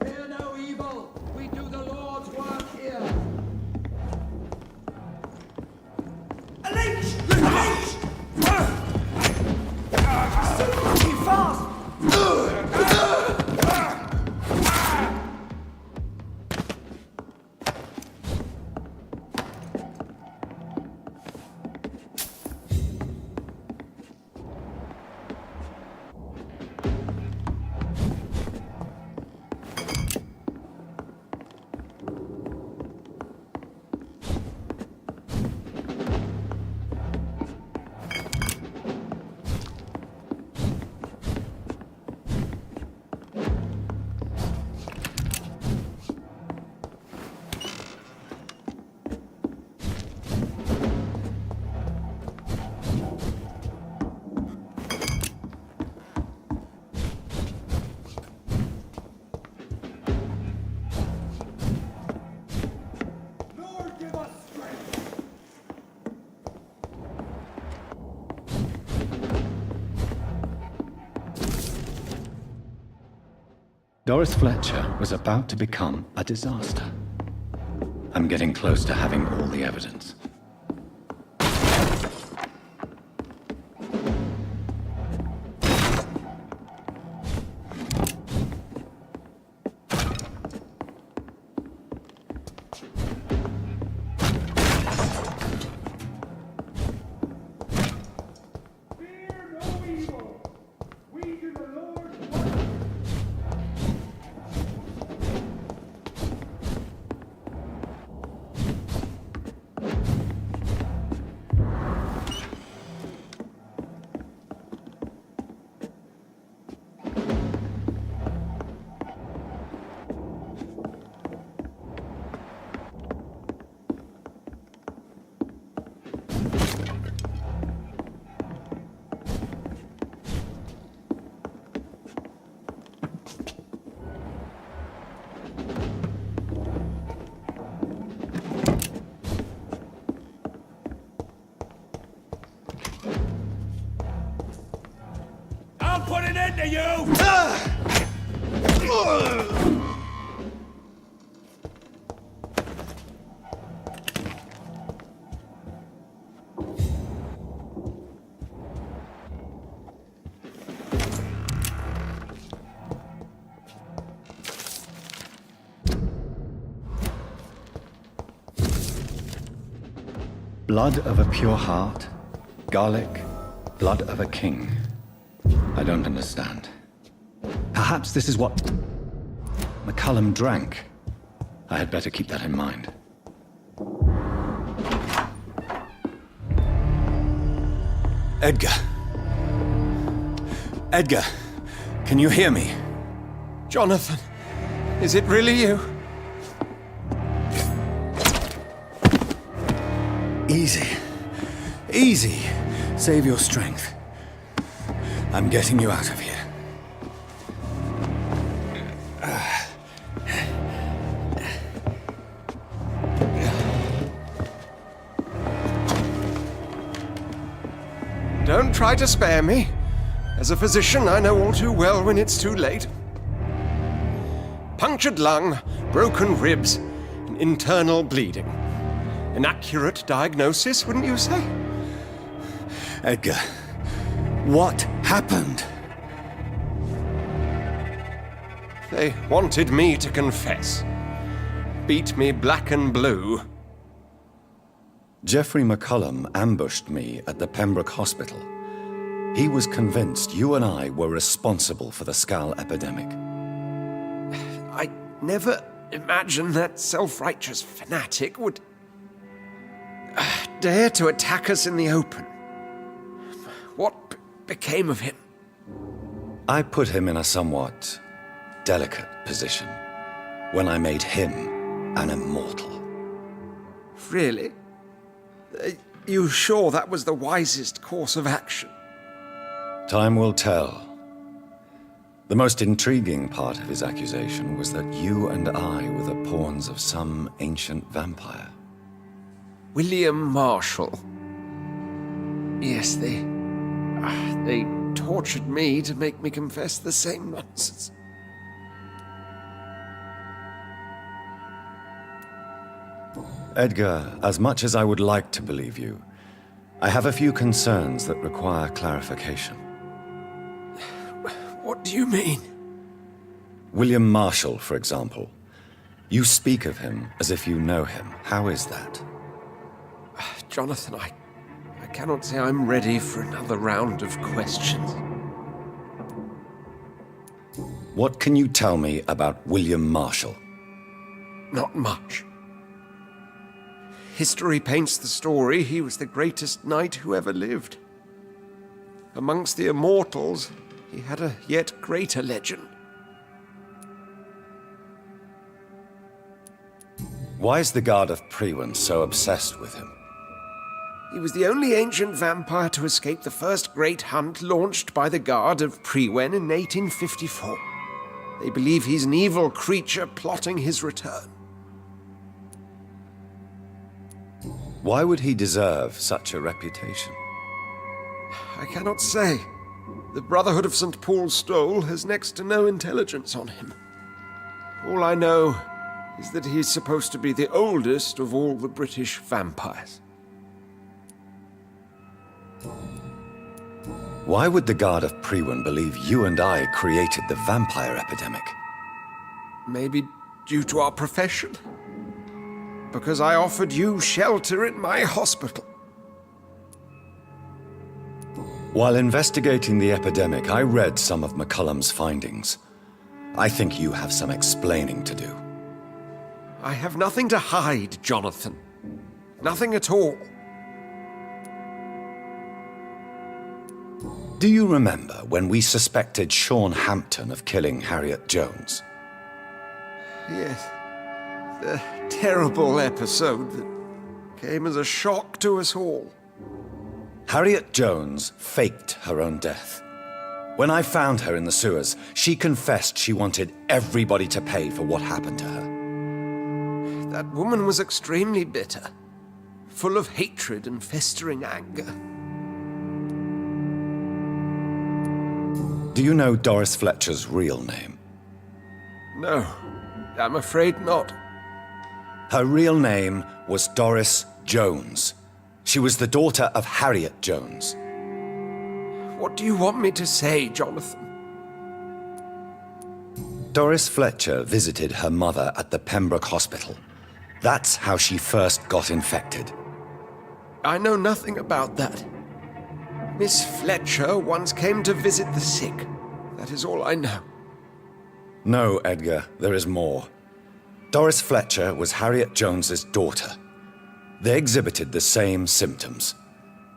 Fear no evil. We do the Lord's work here. A leech! A leech! Keep fast! Lord, give us strength. Doris Fletcher was about to become a disaster. I'm getting close to having all the evidence. Fear no evil. We do the Lord's work. I'll put an end to you! Blood of a pure heart, garlic, blood of a king. I don't understand. Perhaps this is what McCullum drank. I had better keep that in mind. Edgar. Edgar, can you hear me? Jonathan, is it really you? Easy. Easy. Save your strength. I'm getting you out of here. Don't try to spare me. As a physician, I know all too well when it's too late. Punctured lung, broken ribs, and internal bleeding. An accurate diagnosis, wouldn't you say? Edgar, what happened? They wanted me to confess. Beat me black and blue. Geoffrey McCullum ambushed me at the Pembroke Hospital. He was convinced you and I were responsible for the Skal epidemic. I never imagined that self-righteous fanatic would dare to attack us in the open. What became of him? I put him in a somewhat delicate position when I made him an immortal. Really? You sure that was the wisest course of action? Time will tell. The most intriguing part of his accusation was that you and I were the pawns of some ancient vampire. William Marshall. Yes, they tortured me to make me confess the same nonsense. Edgar, as much as I would like to believe you, I have a few concerns that require clarification. What do you mean? William Marshall, for example. You speak of him as if you know him. How is that? Jonathan, I cannot say I'm ready for another round of questions. What can you tell me about William Marshall? Not much. History paints the story he was the greatest knight who ever lived. Amongst the immortals, he had a yet greater legend. Why is the Guard of Priwen so obsessed with him? He was the only ancient vampire to escape the first great hunt launched by the Guard of Priwen in 1854. They believe he's an evil creature plotting his return. Why would he deserve such a reputation? I cannot say. The Brotherhood of St. Paul's Stole has next to no intelligence on him. All I know is that he's supposed to be the oldest of all the British vampires. Why would the Guard of Priwen believe you and I created the vampire epidemic? Maybe due to our profession? Because I offered you shelter in my hospital. While investigating the epidemic, I read some of McCullum's findings. I think you have some explaining to do. I have nothing to hide, Jonathan. Nothing at all. Do you remember when we suspected Sean Hampton of killing Harriet Jones? Yes. The terrible episode that came as a shock to us all. Harriet Jones faked her own death. When I found her in the sewers, she confessed she wanted everybody to pay for what happened to her. That woman was extremely bitter, full of hatred and festering anger. Do you know Doris Fletcher's real name? No, I'm afraid not. Her real name was Doris Jones. She was the daughter of Harriet Jones. What do you want me to say, Jonathan? Doris Fletcher visited her mother at the Pembroke Hospital. That's how she first got infected. I know nothing about that. Miss Fletcher once came to visit the sick. That is all I know. No, Edgar, there is more. Doris Fletcher was Harriet Jones's daughter. They exhibited the same symptoms: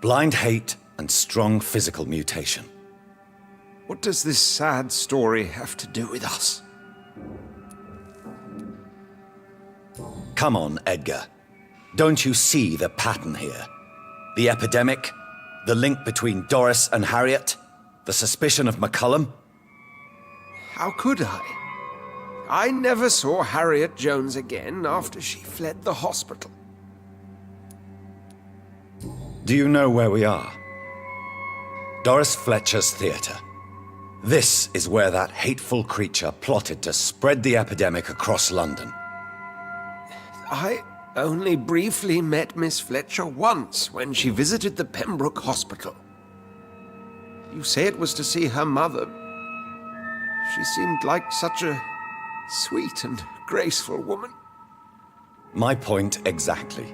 blind hate and strong physical mutation. What does this sad story have to do with us? Come on, Edgar. Don't you see the pattern here? The epidemic, the link between Doris and Harriet, the suspicion of McCullum? How could I? I never saw Harriet Jones again after she fled the hospital. Do you know where we are? Doris Fletcher's theatre. This is where that hateful creature plotted to spread the epidemic across London. I only briefly met Miss Fletcher once when she visited the Pembroke Hospital. You say it was to see her mother. She seemed like such a sweet and graceful woman. My point exactly.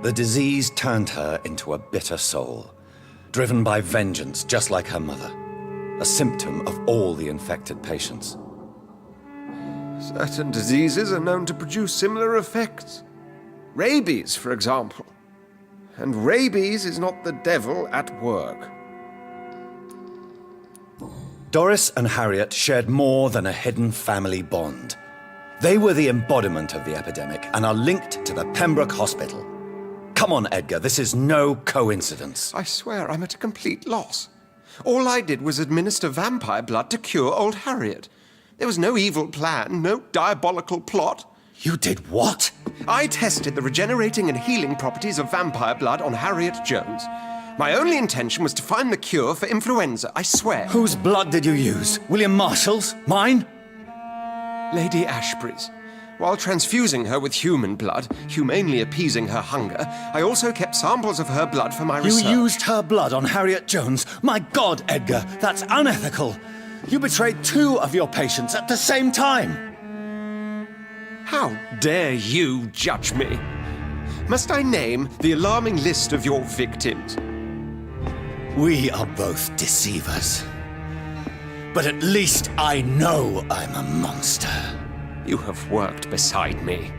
The disease turned her into a bitter soul, driven by vengeance just like her mother. A symptom of all the infected patients. Certain diseases are known to produce similar effects. Rabies, for example. And rabies is not the devil at work. Doris and Harriet shared more than a hidden family bond. They were the embodiment of the epidemic and are linked to the Pembroke Hospital. Come on, Edgar, this is no coincidence. I swear I'm at a complete loss. All I did was administer vampire blood to cure old Harriet. There was no evil plan, no diabolical plot. You did what? I tested the regenerating and healing properties of vampire blood on Harriet Jones. My only intention was to find the cure for influenza, I swear. Whose blood did you use? William Marshall's? Mine? Lady Ashbury's. While transfusing her with human blood, humanely appeasing her hunger, I also kept samples of her blood for my research. You used her blood on Harriet Jones? My God, Edgar, that's unethical. You betrayed 2 of your patients at the same time. How dare you judge me? Must I name the alarming list of your victims? We are both deceivers. But at least I know I'm a monster. You have worked beside me.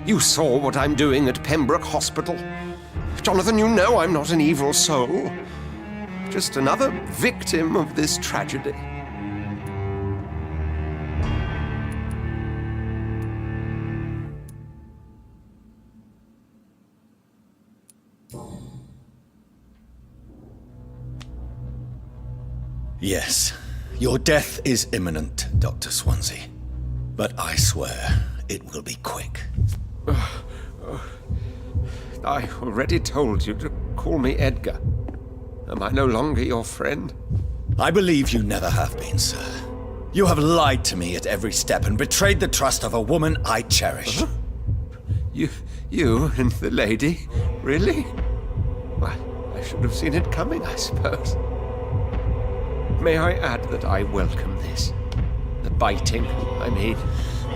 You saw what I'm doing at Pembroke Hospital. Jonathan, you know I'm not an evil soul. Just another victim of this tragedy. Yes, your death is imminent, Dr. Swansea. But I swear, it will be quick. I already told you to call me Edgar. Am I no longer your friend? I believe you never have been, sir. You have lied to me at every step and betrayed the trust of a woman I cherish. You and the lady? Really? Well, I should have seen it coming, I suppose. May I add that I welcome this? The biting, I mean.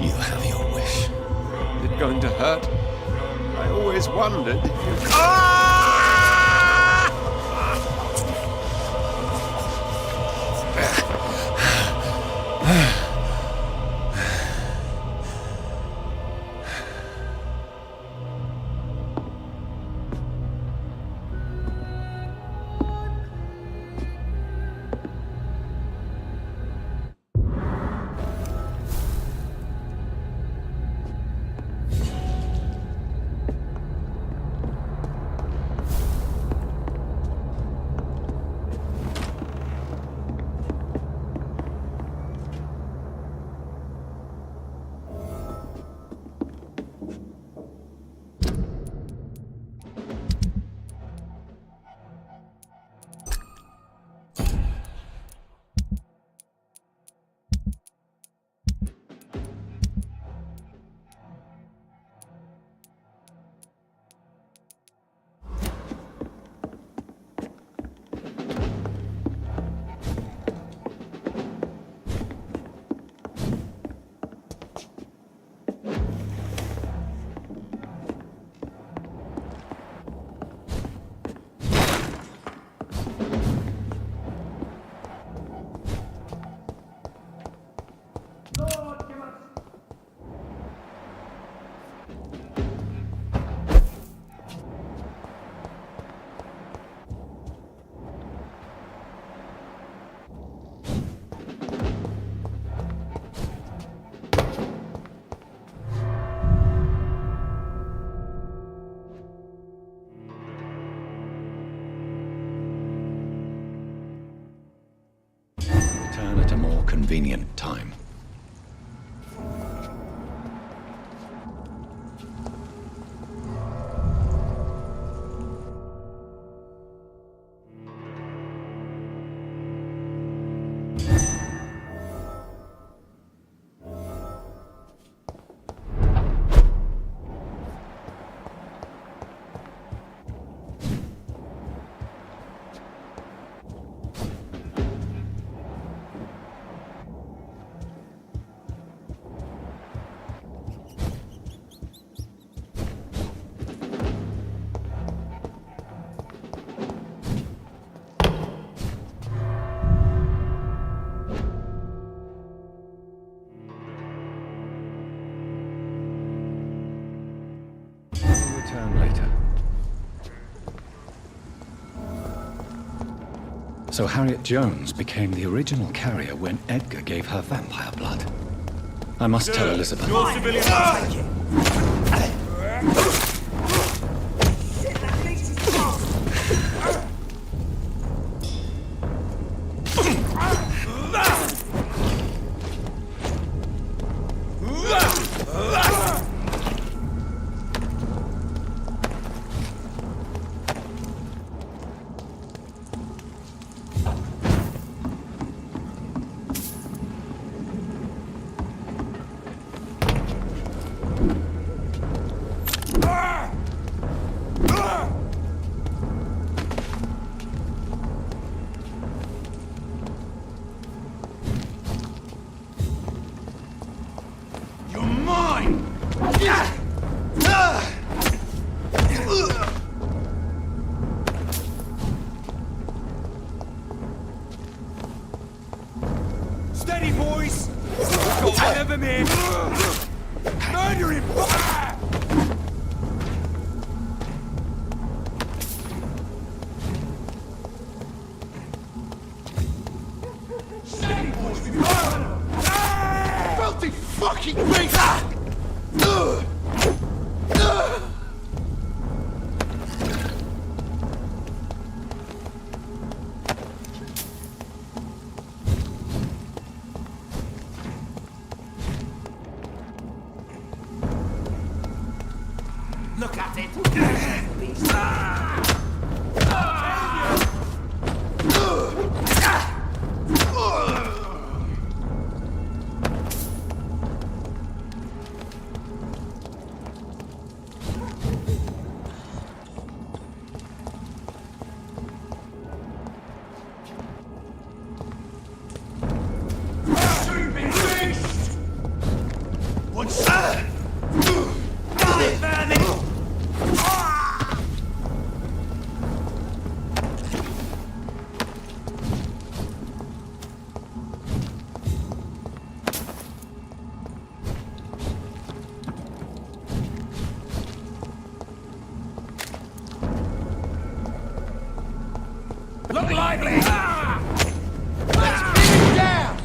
You have your wish. Is it going to hurt? I always wondered if you... convenient time. Return later. So Harriet Jones became the original carrier when Edgar gave her vampire blood. I must tell Elizabeth. Your civilian will take it. Steady, boys! We've got one of them here! Murder him! Steady, boys! Filthy fucking beast! Look at it! What's that? Got it, man! Look lively! Let's beat him down!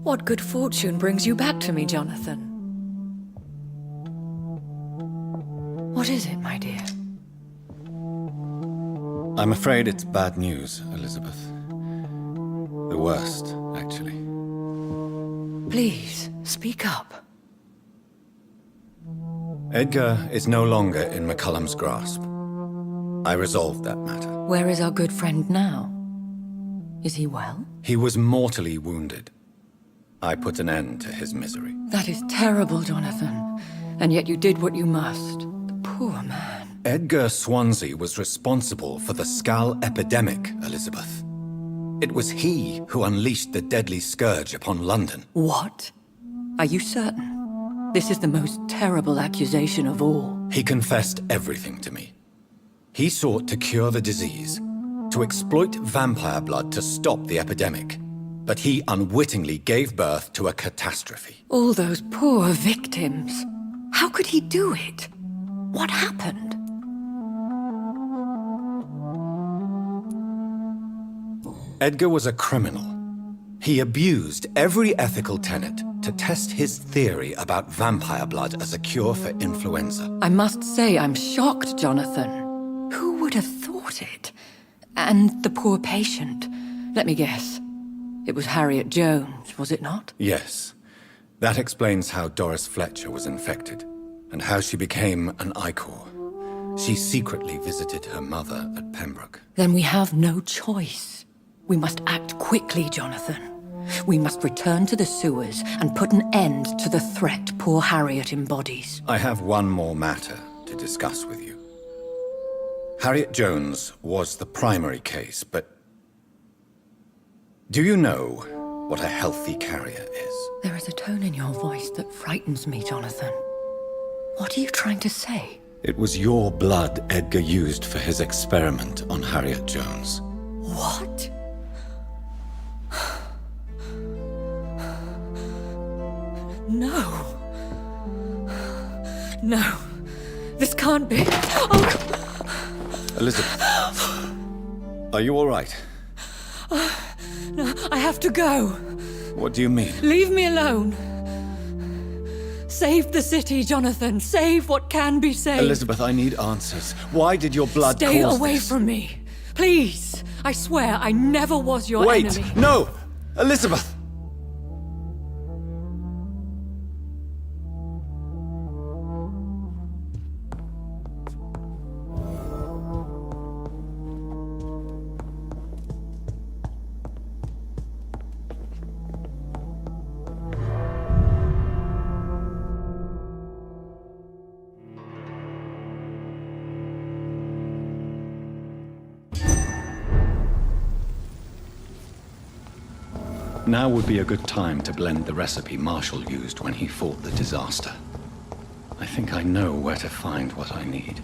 What good fortune brings you back to me, Jonathan? What is it, my dear? I'm afraid it's bad news, Elizabeth. The worst, actually. Please, speak up. Edgar is no longer in McCullum's grasp. I resolved that matter. Where is our good friend now? Is he well? He was mortally wounded. I put an end to his misery. That is terrible, Jonathan. And yet you did what you must. The poor man. Edgar Swansea was responsible for the Skull epidemic, Elizabeth. It was he who unleashed the deadly scourge upon London. What? Are you certain? This is the most terrible accusation of all. He confessed everything to me. He sought to cure the disease, to exploit vampire blood to stop the epidemic. But he unwittingly gave birth to a catastrophe. All those poor victims. How could he do it? What happened? Edgar was a criminal. He abused every ethical tenet to test his theory about vampire blood as a cure for influenza. I must say I'm shocked, Jonathan. Who would have thought it? And the poor patient. Let me guess. It was Harriet Jones, was it not? Yes. That explains how Doris Fletcher was infected, and how she became an Ichor. She secretly visited her mother at Pembroke. Then we have no choice. We must act quickly, Jonathan. We must return to the sewers and put an end to the threat poor Harriet embodies. I have one more matter to discuss with you. Harriet Jones was the primary case, but do you know what a healthy carrier is? There is a tone in your voice that frightens me, Jonathan. What are you trying to say? It was your blood Edgar used for his experiment on Harriet Jones. What? No. No. This can't be. Oh. Elizabeth, are you all right? No, I have to go. What do you mean? Leave me alone. Save the city, Jonathan. Save what can be saved. Elizabeth, I need answers. Why did your blood Stay cause away this? from me. Please. I swear I never was your Wait! enemy. No! Elizabeth! Now would be a good time to blend the recipe Marshall used when he fought the disaster. I think I know where to find what I need.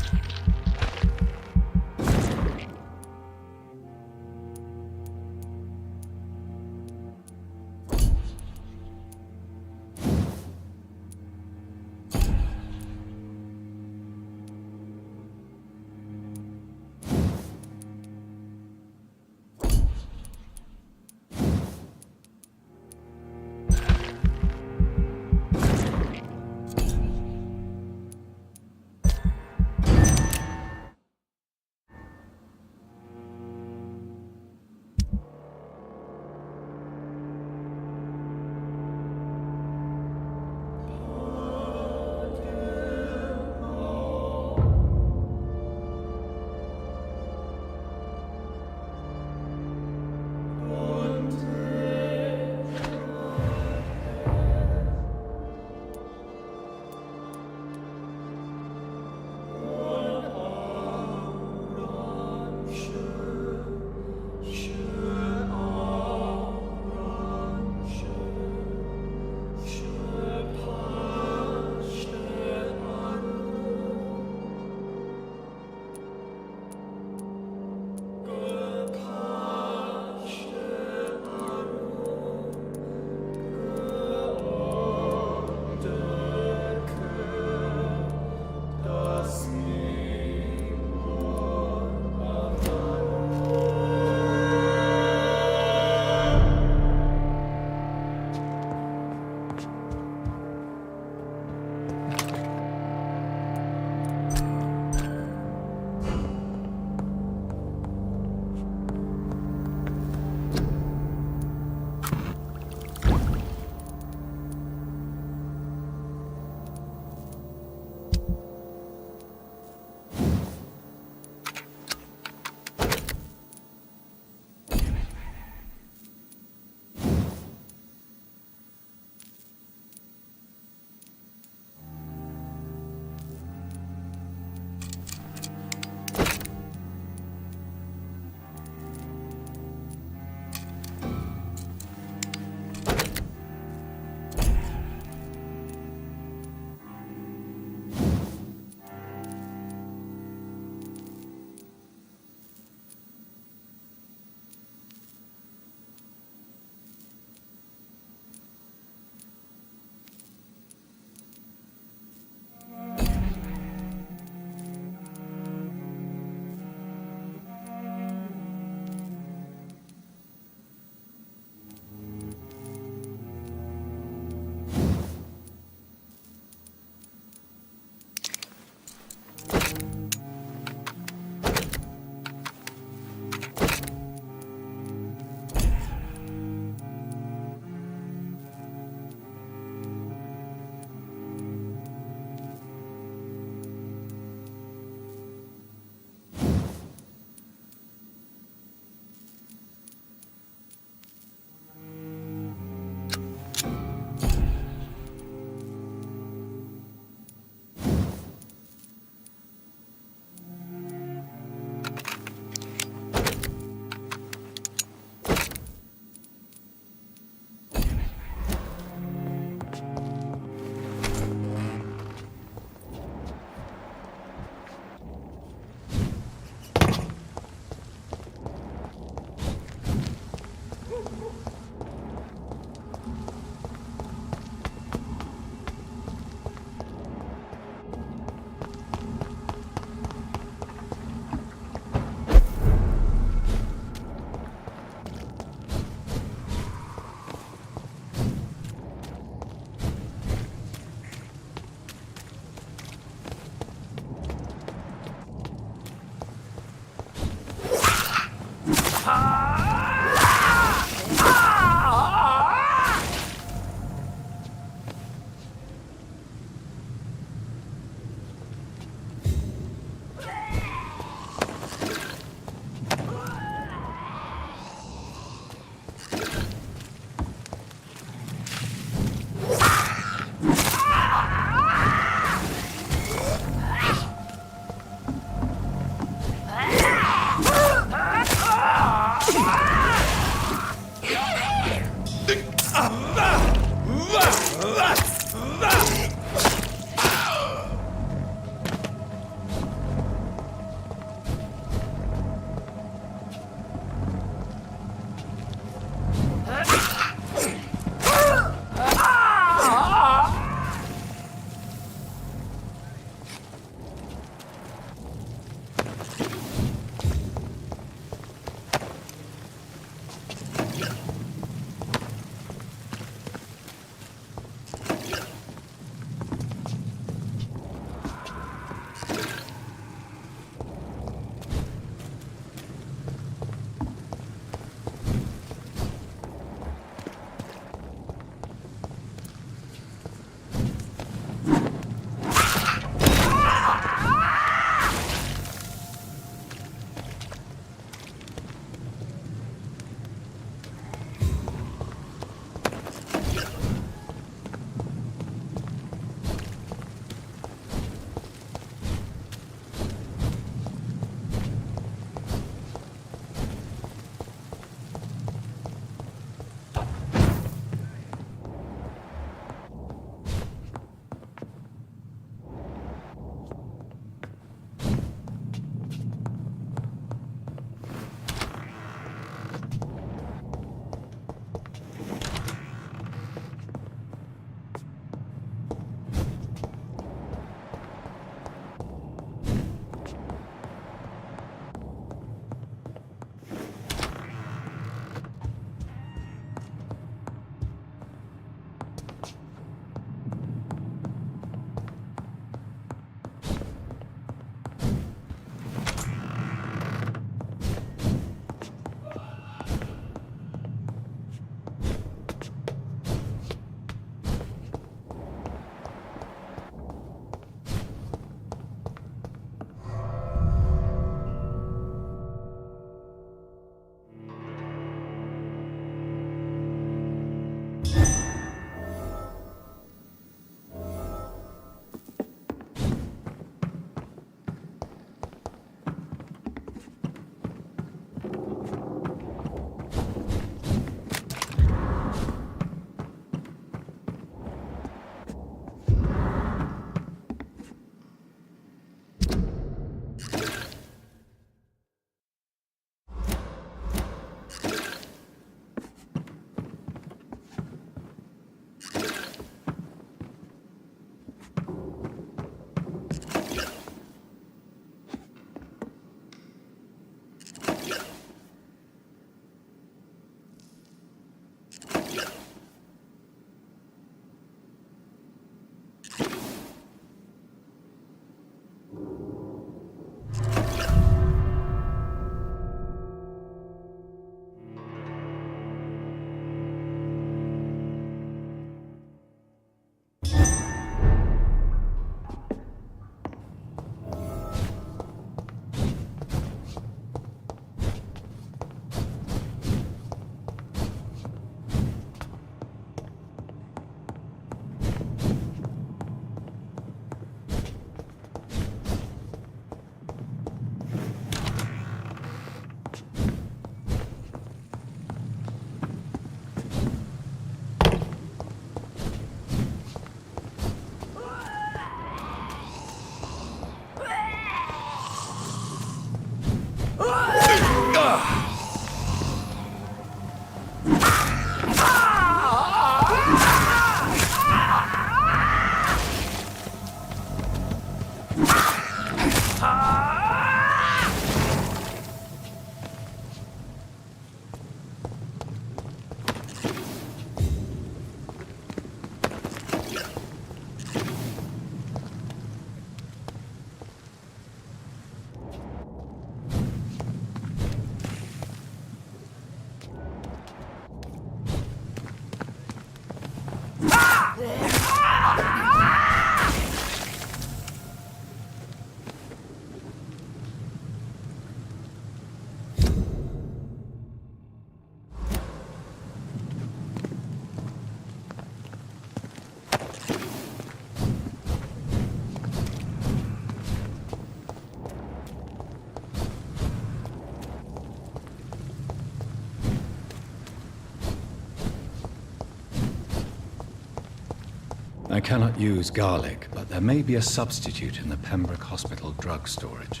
I cannot use garlic, but there may be a substitute in the Pembroke Hospital drug storage.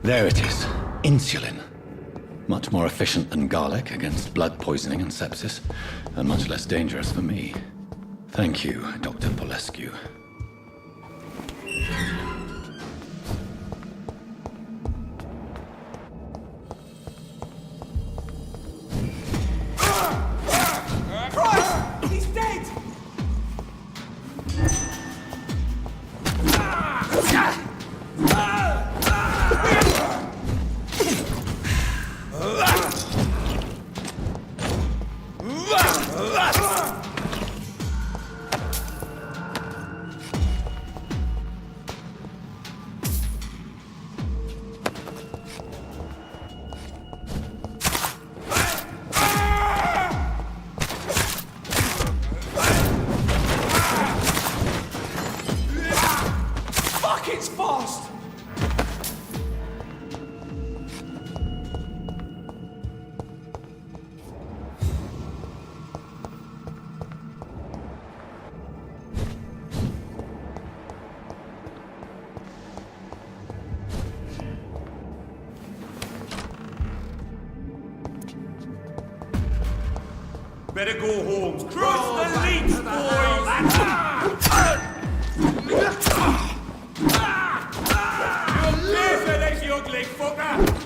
There it is. Insulin. Much more efficient than garlic against blood poisoning and sepsis, and much less dangerous for me. Thank you, Dr. Polescu. He's dead! It's fast! Better go home. Cross the leaps, boys! You'll live, you ugly fucker!